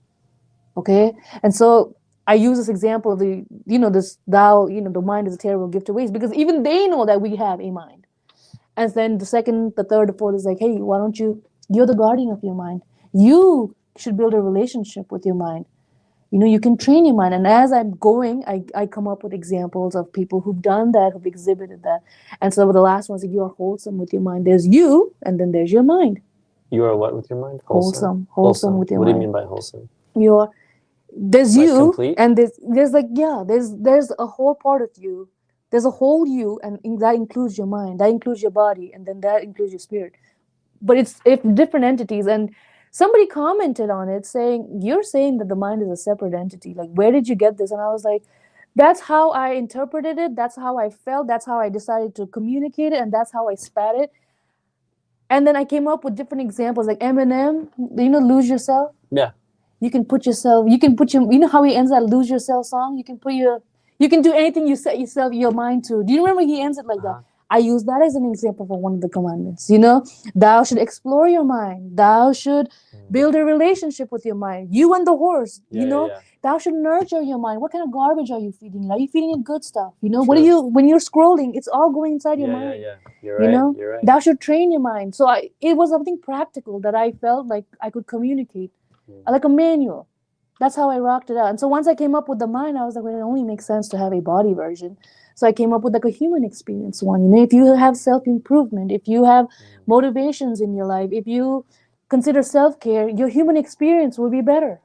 Okay? And so I use this example of the mind is a terrible gift to waste, because even they know that we have a mind. And then the second, the third, the fourth is like, hey, why don't you're the guardian of your mind. You should build a relationship with your mind. You can train your mind. And as I'm going, I come up with examples of people who've done that, who've exhibited that. And so the last one is, you are wholesome with your mind. There's you, and then there's your mind. You are what with your mind? Wholesome with your mind. What do you mean by wholesome? There's like you, complete? And there's a whole part of you. There's a whole you, and that includes your mind, that includes your body, and then that includes your spirit. But it's different entities. And somebody commented on it saying, you're saying that the mind is a separate entity. Like, where did you get this? And I was like, that's how I interpreted it. That's how I felt. That's how I decided to communicate it. And that's how I spat it. And then I came up with different examples, like Eminem, Lose Yourself. Yeah. You can put how he ends that Lose Yourself song? You can do anything you set your mind to. Do you remember he ends it like that? I use that as an example for one of the commandments. You know, thou should explore your mind. Thou should build a relationship with your mind. You and the horse. You know, thou should nurture your mind. What kind of garbage are you feeding? Are you feeding it good stuff? You know, what are you when you're scrolling? It's all going inside your mind. You're You right. know, You're right. thou should train your mind. So it was something practical that I felt like I could communicate, like a manual. That's how I rocked it out. And so once I came up with the mind, I was like, well, it only makes sense to have a body version. So I came up with like a human experience one. You know, if you have self-improvement, if you have motivations in your life, if you consider self-care, your human experience will be better.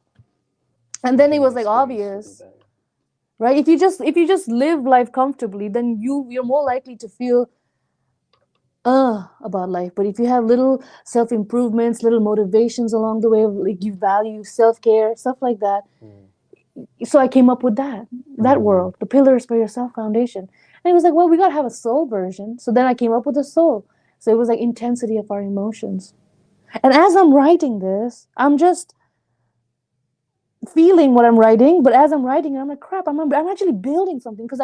And then it was like obvious, right? If you just live life comfortably, then you're more likely to feel about life. But if you have little self-improvements, little motivations along the way, like you value self-care, stuff like that. So I came up with that world, the pillars for your self foundation. And it was like, well, we got to have a soul version. So then I came up with a soul. So it was like intensity of our emotions. And as I'm writing this, I'm just feeling what I'm writing. But as I'm writing it, I'm like, crap, I'm actually building something. Because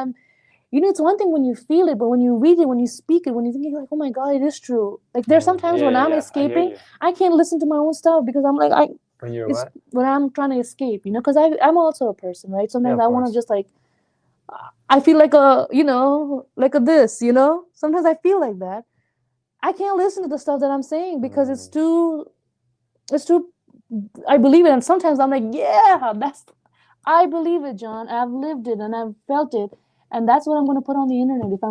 it's one thing when you feel it, but when you read it, when you speak it, when you think, you're like, oh my God, it is true. Like there's sometimes when I'm escaping, I can't listen to my own stuff because I'm like, when I'm trying to escape, because I'm also a person, right? Sometimes I want to just like, I feel like like a this, sometimes I feel like that. I can't listen to the stuff that I'm saying because it's too, I believe it. And sometimes I'm like, yeah, I believe it, John. I've lived it and I've felt it. And that's what I'm going to put on the internet. If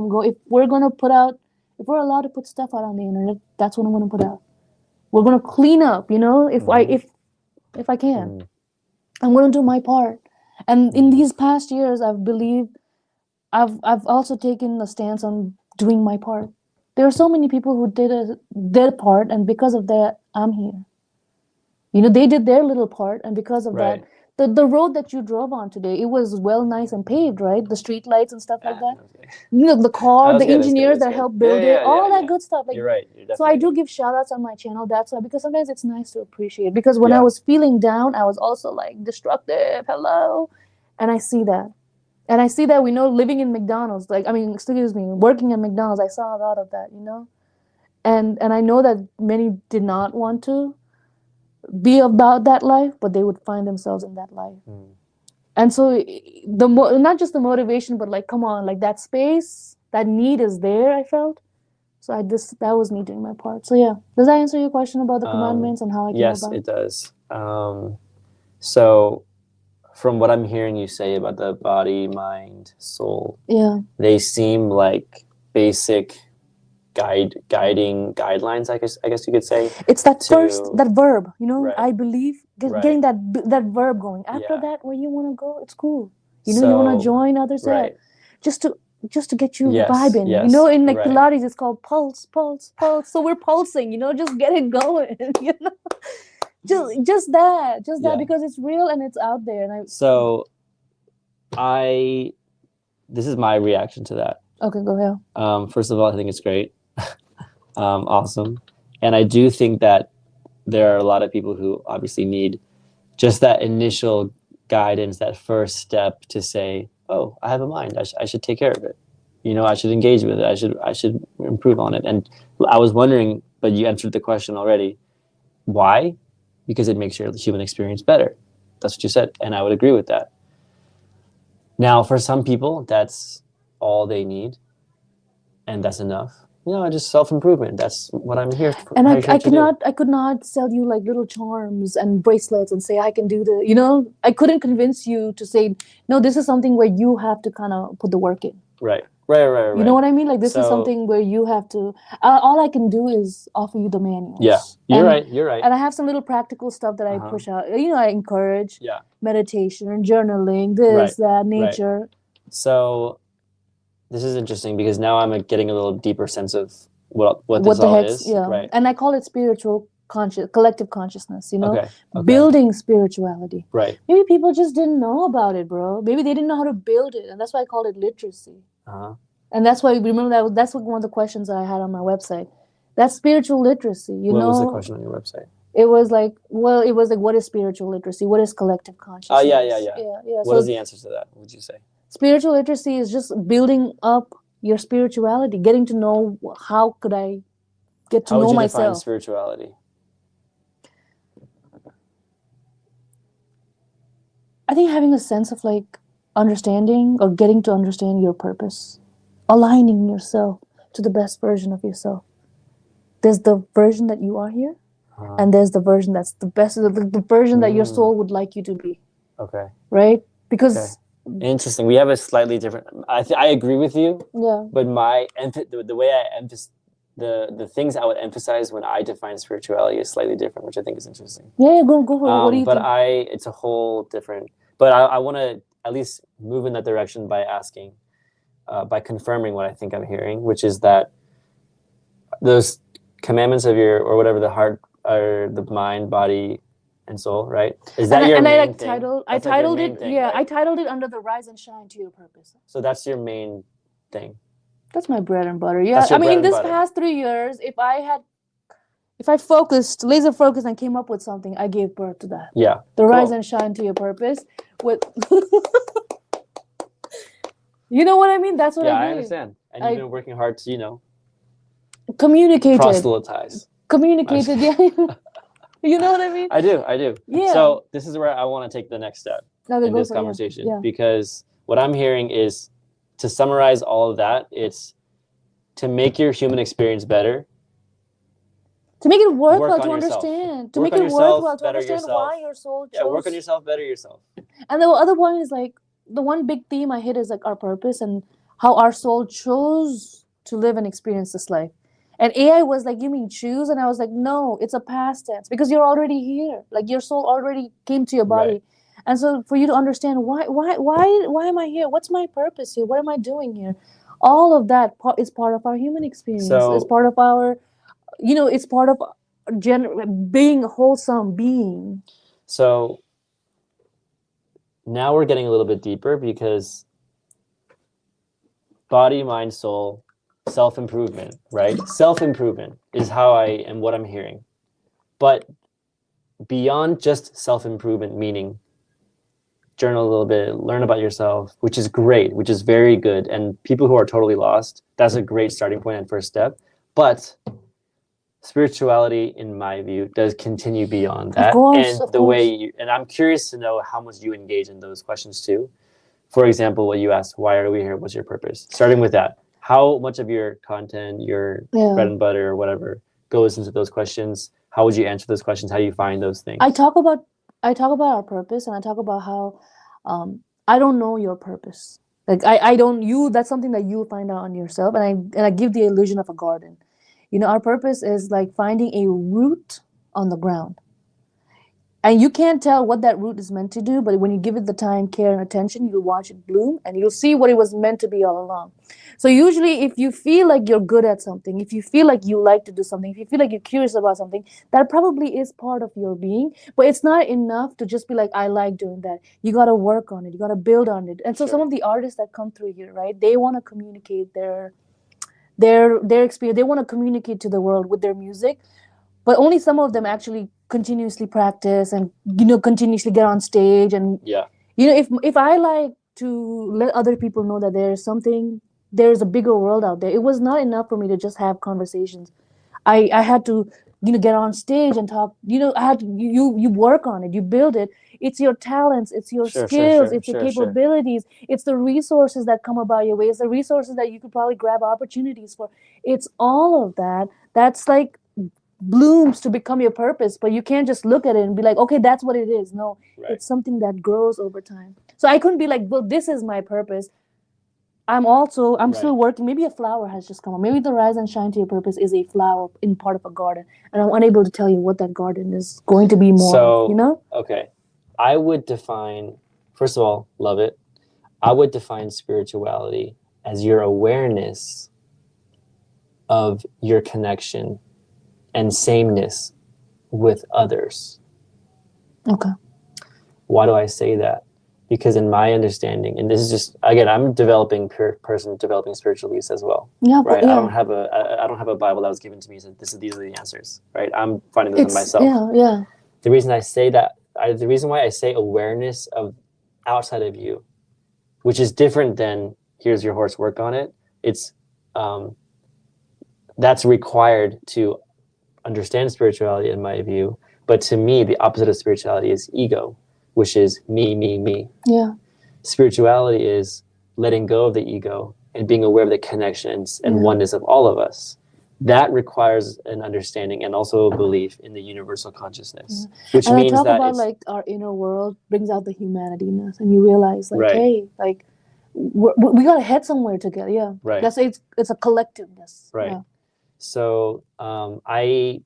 we're allowed to put stuff out on the internet, that's what I'm going to put out. We're going to clean up, if I can. I'm going to do my part. And in these past years, I've also taken a stance on doing my part. There are so many people who did their part, and because of that, I'm here. They did their little part, and because of that, the road that you drove on today, it was well, nice and paved, right? The street lights and stuff like that. The car, the engineers that helped build it, all that good stuff. Like, you're right. So I do give shout outs on my channel. That's why, because sometimes it's nice to appreciate. Because when I was feeling down, I was also like destructive. Hello, and I see that. And I see that living in McDonald's, working at McDonald's, I saw a lot of that, and I know that many did not want to be about that life, but they would find themselves in that life. And so not just the motivation, but like, come on, like that space, that need is there, I felt. So that was me doing my part. So yeah, does that answer your question about the commandments and how I came about? Yes, it does. So from what I'm hearing you say about the body, mind, soul, they seem like basic guiding guidelines, I guess you could say. It's that verb, I believe, getting that verb going. After that, where you want to go, it's cool. You want to join others, just to get you vibing. In like Pilates, it's called pulse. So we're pulsing. Just get it going. Just that, because it's real and it's out there. And this is my reaction to that. Okay, go ahead. First of all, I think it's great. Awesome. And I do think that there are a lot of people who obviously need just that initial guidance, that first step to say, oh, I have a mind. I should take care of it. I should engage with it. I should improve on it. And I was wondering, but you answered the question already. Why? Because it makes your human experience better. That's what you said. And I would agree with that. Now, for some people, that's all they need. And that's enough. Just self-improvement. That's what I'm here for. And I could not sell you like little charms and bracelets and say I can do I couldn't convince you to say, no, this is something where you have to kind of put the work in. Right. You know what I mean? Like this is something where you have to, all I can do is offer you the manuals. Yeah, you're right. And I have some little practical stuff that I push out. I encourage meditation and journaling, that, nature. Right. So this is interesting because now I'm getting a little deeper sense of what this all is. Yeah. Right. And I call it spiritual collective consciousness, Okay. Building spirituality. Right. Maybe people just didn't know about it, bro. Maybe they didn't know how to build it. And that's why I call it literacy. And that's why, remember, that's one of the questions I had on my website. That's spiritual literacy, What was the question on your website? It was like, what is spiritual literacy? What is collective consciousness? Oh, yeah. What is the answer to that? What would you say? Spiritual literacy is just building up your spirituality, getting to know how could I get to How would know you define myself. spirituality? I think having a sense of like understanding or getting to understand your purpose, aligning yourself to the best version of yourself. There's the version that you are here, and there's the version that's the best, the version that your soul would like you to be. Okay. Right? Because interesting. We have a slightly different. I agree with you. Yeah. But the way I emphasize the things I would emphasize when I define spirituality is slightly different, which I think is interesting. Yeah, go for it. What do you but think? It's a whole different. But I want to at least move in that direction by asking, by confirming what I think I'm hearing, which is that those commandments of your, or whatever, the heart or the mind, body, and soul, right? Is that your main thing? I titled it. Yeah, right? I titled it under the rise and shine to your purpose. So that's your main thing. That's my bread and butter. Yeah, I mean, in this past 3 years, if I focused, laser focused, and came up with something, I gave birth to that. Yeah. The rise and shine to your purpose. With, you know what I mean? That's what I gave. I understand. And you've been working hard to, communicated. Proselytize. Communicated, yeah. You know what I mean? I do. Yeah. So this is where I want to take the next step in this conversation, because what I'm hearing is, to summarize all of that, it's to make your human experience better. To make it worthwhile to understand. To make it worthwhile to understand why your soul chose. Yeah, work on yourself, better yourself. And the other one is like, the one big theme I hit is like our purpose and how our soul chose to live and experience this life. And AI was like, you mean choose? And I was like, no, it's a past tense, because you're already here. Like your soul already came to your body. Right. And so for you to understand why am I here? What's my purpose here? What am I doing here? All of that is part of our human experience. So, it's part of our, it's part of being a wholesome being. So now we're getting a little bit deeper, because body, mind, soul, self-improvement, right? Self-improvement is how I am, what I'm hearing. But beyond just self-improvement, meaning journal a little bit, learn about yourself, which is great, which is very good. And people who are totally lost, that's a great starting point and first step. But spirituality, in my view, does continue beyond that. Of course, and the way and I'm curious to know how much you engage in those questions too. For example, what you asked, why are we here? What's your purpose? Starting with that. How much of your content, your bread and butter or whatever, goes into those questions? How would you answer those questions? How do you find those things? I talk about our purpose, and I talk about how I don't know your purpose. Like I don't, that's something that you find out on yourself. And I give the illusion of a garden. Our purpose is like finding a root on the ground. And you can't tell what that root is meant to do, but when you give it the time, care, and attention, you'll watch it bloom, and you'll see what it was meant to be all along. So usually, if you feel like you're good at something, if you feel like you like to do something, if you feel like you're curious about something, that probably is part of your being. But it's not enough to just be like, I like doing that. You got to work on it. You got to build on it. And so some of the artists that come through here, right, they want to communicate their experience. They want to communicate to the world with their music. But only some of them actually continuously practice and continuously get on stage. And if I like to let other people know that there's a bigger world out there, it was not enough for me to just have conversations. I had to get on stage and talk. I had to, you work on it, you build it. It's your talents, it's your skills, it's your capabilities, it's the resources that come about your way, it's the resources that you could probably grab opportunities for. It's all of that that's like blooms to become your purpose. But you can't just look at it and be like, okay, that's what it is. No, it's something that grows over time. So I couldn't be like, well, this is my purpose. I'm still working. Maybe a flower has just come up. Maybe the rise and shine to your purpose is a flower in part of a garden, and I'm unable to tell you what that garden is going to be more. So, okay, I would define, first of all, love it. I would define spirituality as your awareness of your connection and sameness with others. Okay. Why do I say that? Because in my understanding, and this is just, again, I'm a developing spiritual beliefs as well. Yeah, right. I don't have a Bible that was given to me. So these are the answers, right? I'm finding them in myself. Yeah. The reason I say that, the reason why I say awareness of outside of you, which is different than here's your horse, work on it, it's that's required to understand spirituality in my view. But to me, the opposite of spirituality is ego, which is me, me, me. Yeah. Spirituality is letting go of the ego and being aware of the connections and oneness of all of us. That requires an understanding and also a belief in the universal consciousness, which and means I talk that about like our inner world brings out the humanity in us, and you realize like, Right. hey, like we gotta head somewhere together. Yeah, Right. That's it's a collectiveness. Right. Yeah. So I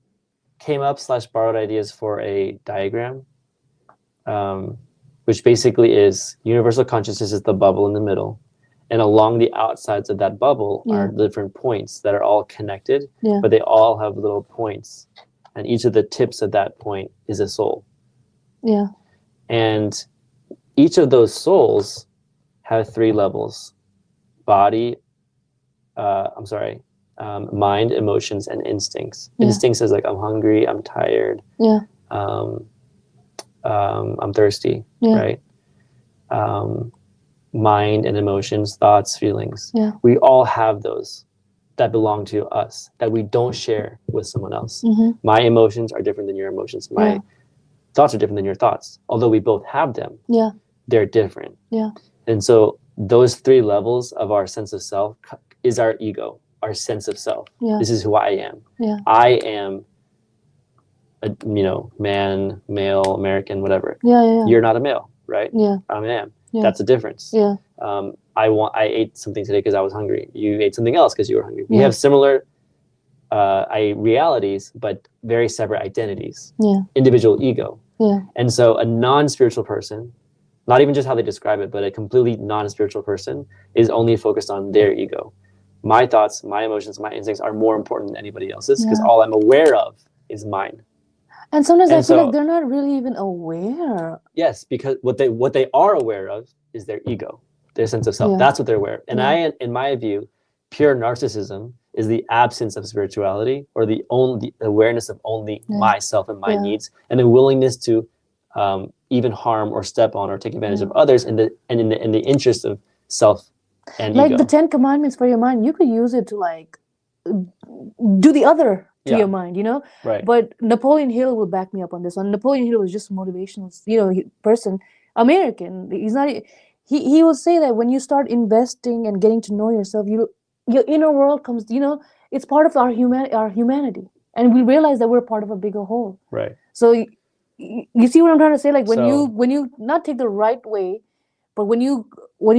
came up / borrowed ideas for a diagram, which basically is universal consciousness is the bubble in the middle. And along the outsides of that bubble are different points that are all connected, but they all have little points. And each of the tips of that point is a soul. Yeah. And each of those souls have 3 levels: body, mind, emotions, and instincts. Instincts is like, I'm hungry, I'm tired, I'm thirsty, right? Mind and emotions, thoughts, feelings. We all have those that belong to us that we don't share with someone else. My emotions are different than your emotions. My thoughts are different than your thoughts. Although we both have them, they're different. And so those 3 levels of our sense of self is our ego, our sense of self. This is who I am. I am a man, male, American, whatever. You're not a male, right? I'm a man. That's a difference. I ate something today because I was hungry. You ate something else because you were hungry. We have similar realities, but very separate identities. Individual ego. And so a non-spiritual person, not even just how they describe it, but a completely non-spiritual person is only focused on their ego. My thoughts, my emotions, my instincts are more important than anybody else's because all I'm aware of is mine. And sometimes I feel like they're not really even aware. Yes, because what they are aware of is their ego, their sense of self. That's what they're aware of. And in my view, pure narcissism is the absence of spirituality, or the awareness of only myself and my needs, and the willingness to even harm or step on or take advantage of others in the interest of self and like ego. the 10 commandments for your mind, you could use it to like do the other to your mind, Right. But Napoleon Hill will back me up on this one. Napoleon Hill was just a motivational person, American. He's not he will say that when you start investing and getting to know yourself, your inner world comes, it's part of our humanity, and we realize that we're part of a bigger whole. Right. So you see what I'm trying to say? Like when you not take the right way, but when you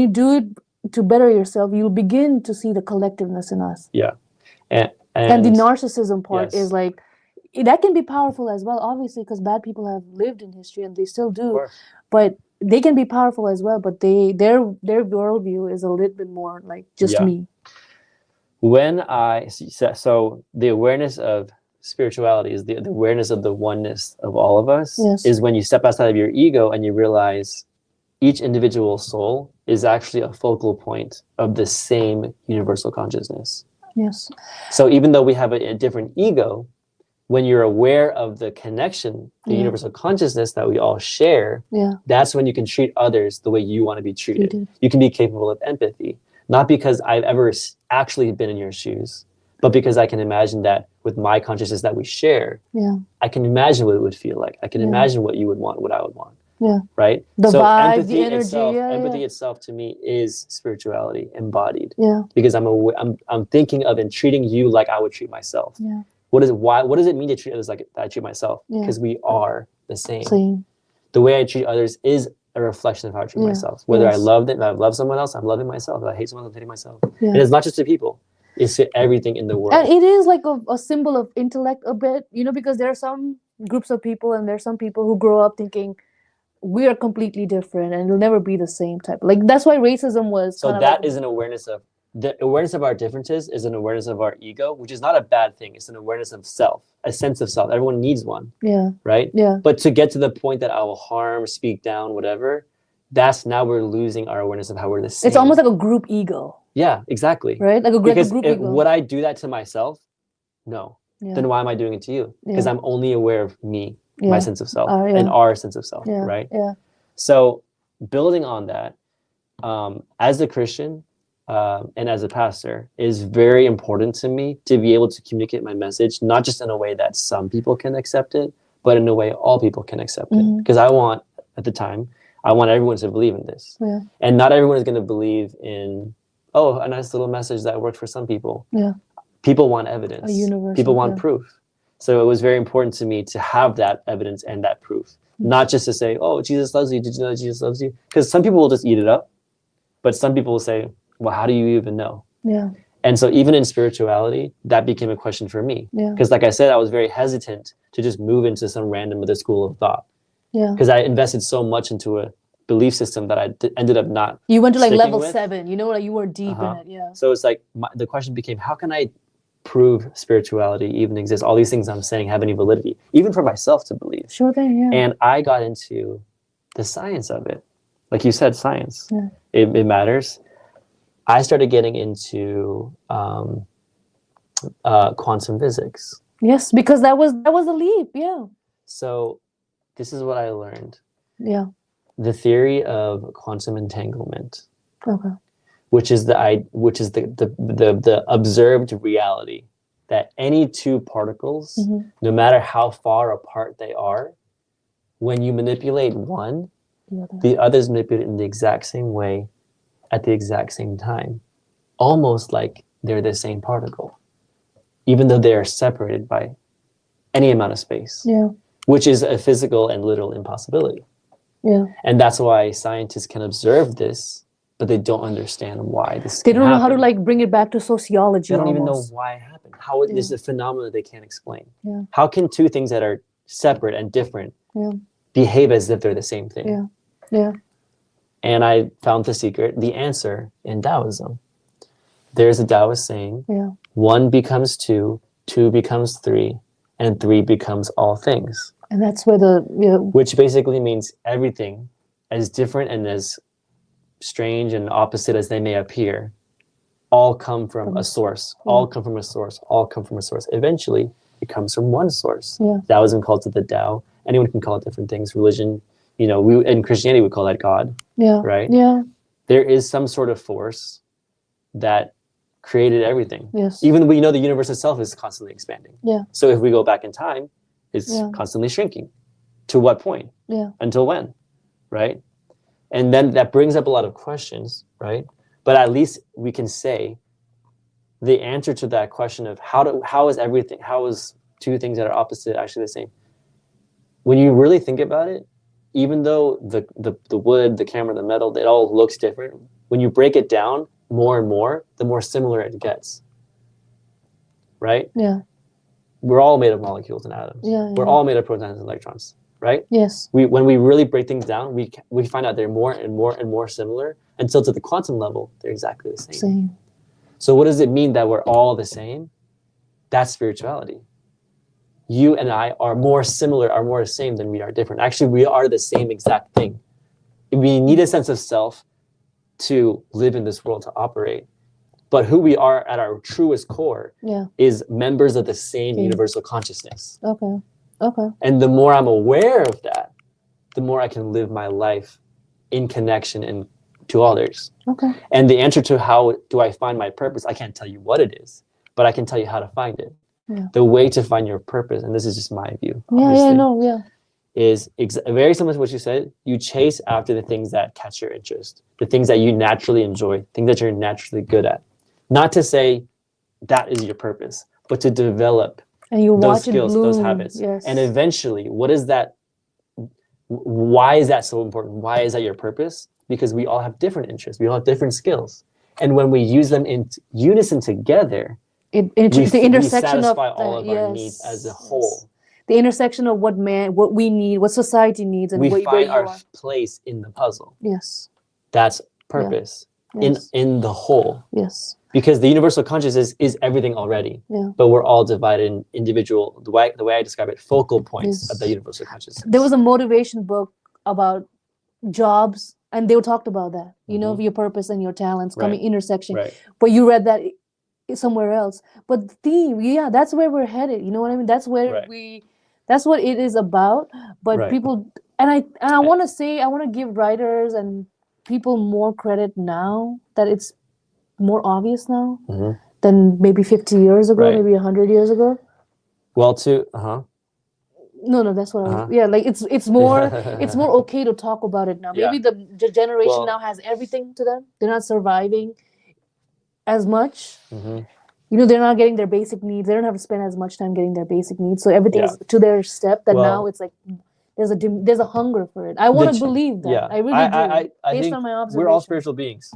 do it to better yourself, you'll begin to see the collectiveness in us. Yeah. And the narcissism part is like, that can be powerful as well, obviously, because bad people have lived in history and they still do. But they can be powerful as well, but their worldview is a little bit more like just me. When so the awareness of spirituality is the awareness of the oneness of all of us, is when you step outside of your ego and you realize each individual soul is actually a focal point of the same universal consciousness. Yes. So even though we have a different ego, when you're aware of the connection, the universal consciousness that we all share, that's when you can treat others the way you want to be treated. You can be capable of empathy, not because I've ever actually been in your shoes, but because I can imagine that with my consciousness that we share, I can imagine what it would feel like. I can imagine what you would want, what I would want. Right? The so vibe, empathy the energy, empathy itself to me is spirituality embodied. Yeah. Because I'm thinking of and treating you like I would treat myself. Yeah. What does it mean to treat others like I treat myself? Because we are the same. The way I treat others is a reflection of how I treat myself. Whether I love them, if I love someone else, I'm loving myself. If I hate someone else, I'm hating myself. And it's not just to people. It's to everything in the world. And it is like a symbol of intellect a bit, because there are some groups of people and there's some people who grow up thinking we are completely different and it'll never be the same type. Like that's why racism was so that is an awareness of the awareness of our differences is an awareness of our ego, which is not a bad thing. It's an awareness of self, a sense of self. Everyone needs one. Yeah. Right? Yeah. But to get to the point that I will harm, speak down, whatever, that's now we're losing our awareness of how we're the same. It's almost like a group ego. Yeah, exactly. Right? Like a group ego. Would I do that to myself? No. Then why am I doing it to you? Because I'm only aware of me, my sense of self, and our sense of self, right? Yeah. So building on that, as a Christian, and as a pastor, it is very important to me to be able to communicate my message, not just in a way that some people can accept it, but in a way all people can accept it. Because I want everyone to believe in this. Yeah. And not everyone is going to believe in, a nice little message that worked for some people. Yeah. People want evidence. A universal, people want proof. So it was very important to me to have that evidence and that proof. Not just to say, oh, Jesus loves you. Did you know that Jesus loves you? Because some people will just eat it up. But some people will say, well, how do you even know? Yeah. And so even in spirituality, that became a question for me. Because like I said, I was very hesitant to just move into some random other school of thought. Yeah. Because I invested so much into a belief system that I ended up not. You went to like level with. 7. You know, like you were deep in it. Yeah. So it's like the question became, how can I prove spirituality even exists? All these things I'm saying have any validity, even for myself to believe. Sure thing, yeah. And I got into the science of it. Like you said, science. Yeah. It matters. I started getting into quantum physics. Yes, because that was a leap, yeah. So this is what I learned. Yeah. The theory of quantum entanglement. Okay. Which is the observed reality that any two particles, no matter how far apart they are, when you manipulate one, the other's manipulated in the exact same way at the exact same time, almost like they're the same particle, even though they are separated by any amount of space, which is a physical and literal impossibility. Yeah. And that's why scientists can observe this, but they don't understand why this. They don't know how to like bring it back to sociology. They don't even almost know why it happened. How it is a phenomenon they can't explain. Yeah. How can two things that are separate and different behave as if they're the same thing? Yeah. Yeah. And I found the secret, the answer in Taoism. There's a Taoist saying, 1 becomes 2, 2 becomes 3, and 3 becomes all things. And that's where which basically means everything, as different and as strange and opposite as they may appear, all come from a source. All come from a source. All come from a source. Eventually, it comes from one source. Taoism calls it the Tao. Anyone can call it different things. Religion, we in Christianity we call that God. Yeah. Right. Yeah. There is some sort of force that created everything. Yes. Even though the universe itself is constantly expanding. Yeah. So if we go back in time, it's constantly shrinking. To what point? Yeah. Until when? Right. And then that brings up a lot of questions, right? But at least we can say the answer to that question of how is two things that are opposite actually the same? When you really think about it, even though the wood, the camera, the metal, it all looks different, when you break it down more and more, the more similar it gets. Right? Yeah. We're all made of molecules and atoms. Yeah. We're all made of protons and electrons. Right? Yes. When we really break things down, we find out they're more and more and more similar until to the quantum level, they're exactly the same. So what does it mean that we're all the same? That's spirituality. You and I are more the same than we are different. Actually, we are the same exact thing. We need a sense of self to live in this world, to operate. But who we are at our truest core is members of the same universal consciousness. Okay. And the more I'm aware of that, the more I can live my life in connection and to others. Okay. And the answer to how do I find my purpose, I can't tell you what it is, but I can tell you how to find it. Yeah. The way to find your purpose, and this is just my view, is very similar to what you said. You chase after the things that catch your interest, the things that you naturally enjoy, things that you're naturally good at. Not to say that is your purpose, but to develop and you those watch skills, it bloom. those habits. Yes. And eventually, what is that? Why is that so important? Why is that your purpose? Because we all have different interests. We all have different skills. And when we use them in unison together, the intersection we satisfy of all of our needs as a whole. The intersection of what we need, what society needs, and we where find you our are. place in the puzzle. Yes. That's purpose in the whole. Yes. Because the universal consciousness is everything already. Yeah. But we're all divided in individual, the way I describe it, focal points of the universal consciousness. There was a motivation book about jobs, and they talked about that. Your purpose and your talents coming intersection. Right. But you read that somewhere else. But the theme, that's where we're headed. You know what I mean? That's where that's what it is about. But people, and I want to give writers and people more credit now that it's more obvious now than maybe 50 years ago, maybe 100 years ago. Well, No, that's what I was. Yeah, like it's more okay to talk about it now. Maybe the generation now has everything to them. They're not surviving as much. You know, they're not getting their basic needs. They don't have to spend as much time getting their basic needs. So everything is to their step. That now it's like there's a hunger for it. I want to believe that. I really do. I based think on my observation. we're all spiritual beings,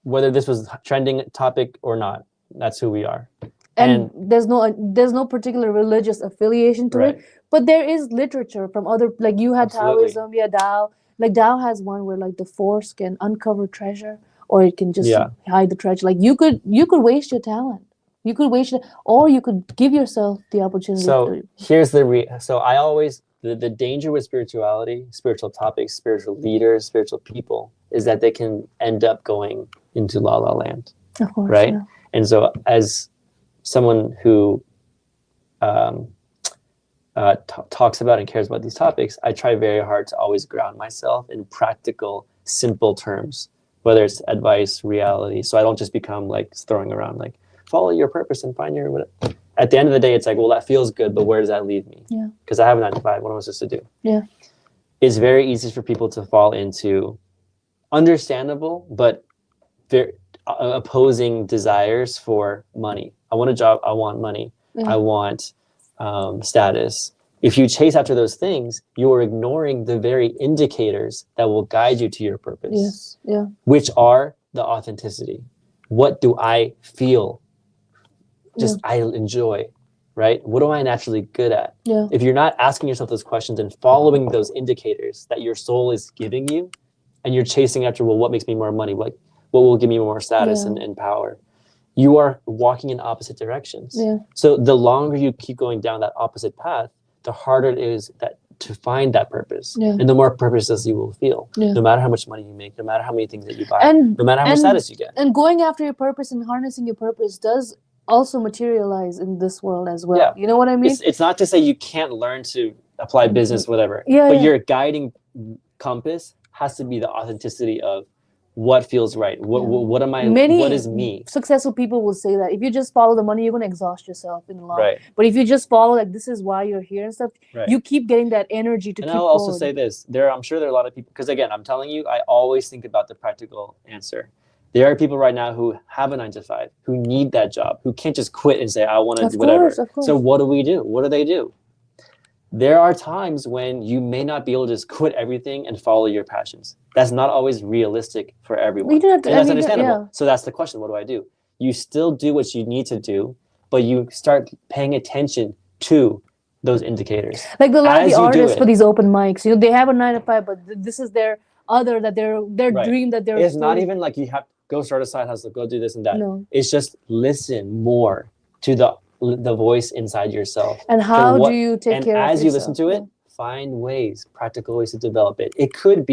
whether this was trending topic or not. That's who we are. And there's no particular religious affiliation to it, but there is literature from other, like you had Taoism, Tao. Like Tao has one where like the force can uncover treasure, or it can just hide the treasure. Like you could waste your talent, you could waste it, or you could give yourself the opportunity. So here's I always the danger with spirituality, spiritual topics, spiritual leaders, spiritual people is that they can end up going into la la land, of course, right? And so as someone who talks about and cares about these topics, I try very hard to always ground myself in practical, simple terms, whether it's advice, reality. So I don't just become like throwing around like follow your purpose and find your. At the end of the day, it's like, well, that feels good, but where does that leave me? Yeah. Because I have a 9 to 5. What am I supposed to do? Yeah. It's very easy for people to fall into understandable but very opposing desires for money. I want a job. I want money. I want status. If you chase after those things, you are ignoring the very indicators that will guide you to your purpose. Yes. Yeah. Which are the authenticity. What do I feel? Just I enjoy, right? What am I naturally good at? Yeah. If you're not asking yourself those questions and following those indicators that your soul is giving you, and you're chasing after, well, what makes me more money? What will give me more status and power? You are walking in opposite directions. Yeah. So the longer you keep going down that opposite path, the harder it is to find that purpose. Yeah. And the more purposeless you will feel, no matter how much money you make, no matter how many things that you buy, no matter how much status you get. And going after your purpose and harnessing your purpose does also materialize in this world as well. Yeah. You know what I mean? It's not to say you can't learn to apply business, whatever. But your guiding compass has to be the authenticity of what feels right. What am I? What is me? Successful people will say that if you just follow the money, you're going to exhaust yourself in the long. Right. But if you just follow, like, this is why you're here and stuff, you keep getting that energy to keep going. And I'll also say this: I'm sure there are a lot of people. Because again, I'm telling you, I always think about the practical answer. There are people right now who have a 9 to 5, who need that job, who can't just quit and say, I want to do whatever. Of course. So what do we do? What do they do? There are times when you may not be able to just quit everything and follow your passions. That's not always realistic for everyone. And that's understandable. So that's the question. What do I do? You still do what you need to do, but you start paying attention to those indicators. Like a lot of the artists for these open mics, you know, they have a 9 to 5, but this is their dream that they're. It's not even like you have to go start a side hustle, go do this and that. No. It's just listen more to the voice inside yourself. And how do you take care of yourself? And as you listen to it, find ways, practical ways to develop it. It could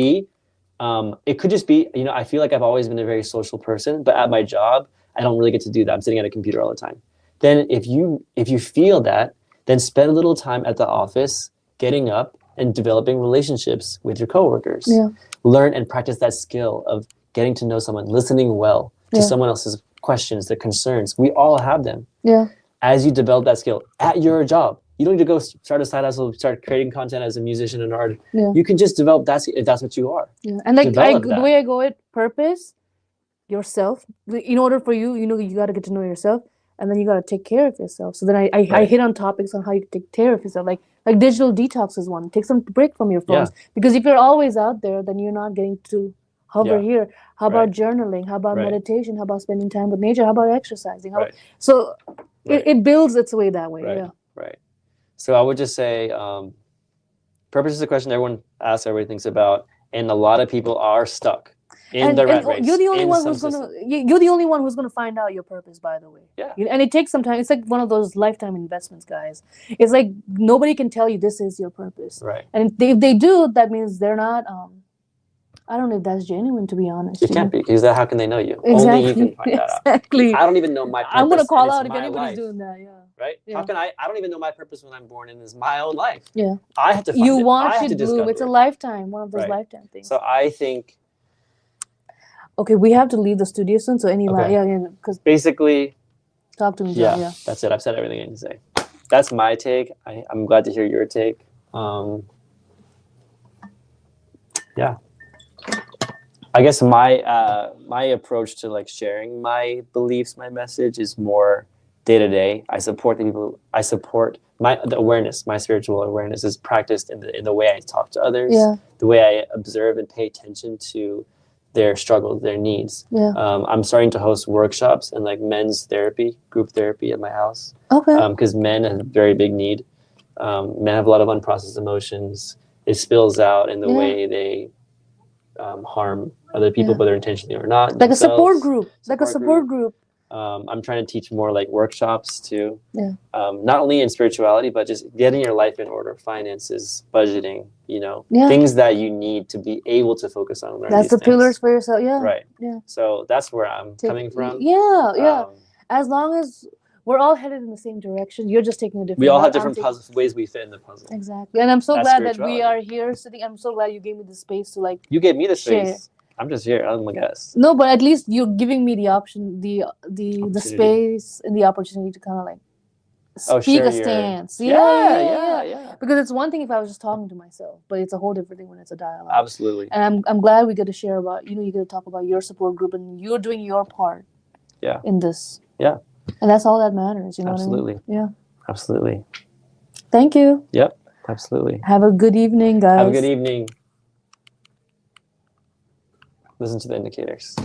just be, you know, I feel like I've always been a very social person, but at my job, I don't really get to do that. I'm sitting at a computer all the time. Then if you feel that, then spend a little time at the office, getting up and developing relationships with your coworkers. Yeah. Learn and practice that skill of getting to know someone, listening well to someone else's questions, their concerns. We all have them. Yeah. As you develop that skill at your job, you don't need to go start a side hustle, start creating content as a musician and artist. Yeah. You can just develop that if that's what you are. Yeah. And like the way I go at purpose, yourself, in order for you, you know, you got to get to know yourself, and then you got to take care of yourself. So then I hit on topics on how you take care of yourself. Like digital detox is one. Take some break from your phones. Because if you're always out there, then you're not getting to hover here. How about journaling? How about meditation? How about spending time with nature? How about exercising? It builds its way that way. Right. So I would just say, purpose is a question everyone asks, everybody thinks about, and a lot of people are stuck in the rat race. You're the only one who's gonna find out your purpose, by the way. Yeah. And it takes some time. It's like one of those lifetime investments, guys. It's like nobody can tell you this is your purpose. Right. And if they do, that means they're not. I don't know if that's genuine, to be honest. It can't be, because how can they know you? Exactly. Only you can find that out. Exactly. I don't even know my purpose. I'm gonna call out if anybody's doing that. Yeah. Right? Yeah. How can I don't even know my purpose when I'm born in is my own life. Yeah. I have to find you watch it bloom. It's a lifetime, one of those lifetime things. So I think Okay, we have to leave the studio soon. So any Okay. yeah, because Basically, talk to me, John. Yeah. that's it. I've said everything I need to say. That's my take. I'm glad to hear your take. Yeah. I guess my approach to like sharing my beliefs, my message is more day to day. I support the people. I support the awareness. My spiritual awareness is practiced in the way I talk to others, Yeah. the way I observe and pay attention to their struggles, their needs. Yeah. I'm starting to host workshops and like men's therapy, group therapy at my house. Okay. Because men have a very big need. Men have a lot of unprocessed emotions. It spills out in the way they harm other people, whether intentionally or not. Like a support group. Like a support group. I'm trying to teach more like workshops too. Yeah. Not only in spirituality, but just getting your life in order, finances, budgeting, things that you need to be able to focus on. That's the pillars for yourself. Yeah. Right. Yeah. So that's where I'm coming from. Yeah. Yeah. As long as we're all headed in the same direction, you're just taking a different. We all have different ways we fit in the puzzle. Exactly. And I'm so glad that we are here sitting. I'm so glad you gave me the space to like. You gave me the space. Share. I'm just here. I'm a guest. No, but at least you're giving me the option, the space and the opportunity to kind of like speak a stance. Yeah. Because it's one thing if I was just talking to myself, but it's a whole different thing when it's a dialogue. Absolutely. And I'm glad we get to share about, you get to talk about your support group and you're doing your part. Yeah. In this. Yeah. And that's all that matters. You know Absolutely. What I mean? Yeah. Absolutely. Thank you. Yep. Absolutely. Have a good evening, guys. Have a good evening. Listen to the indicators.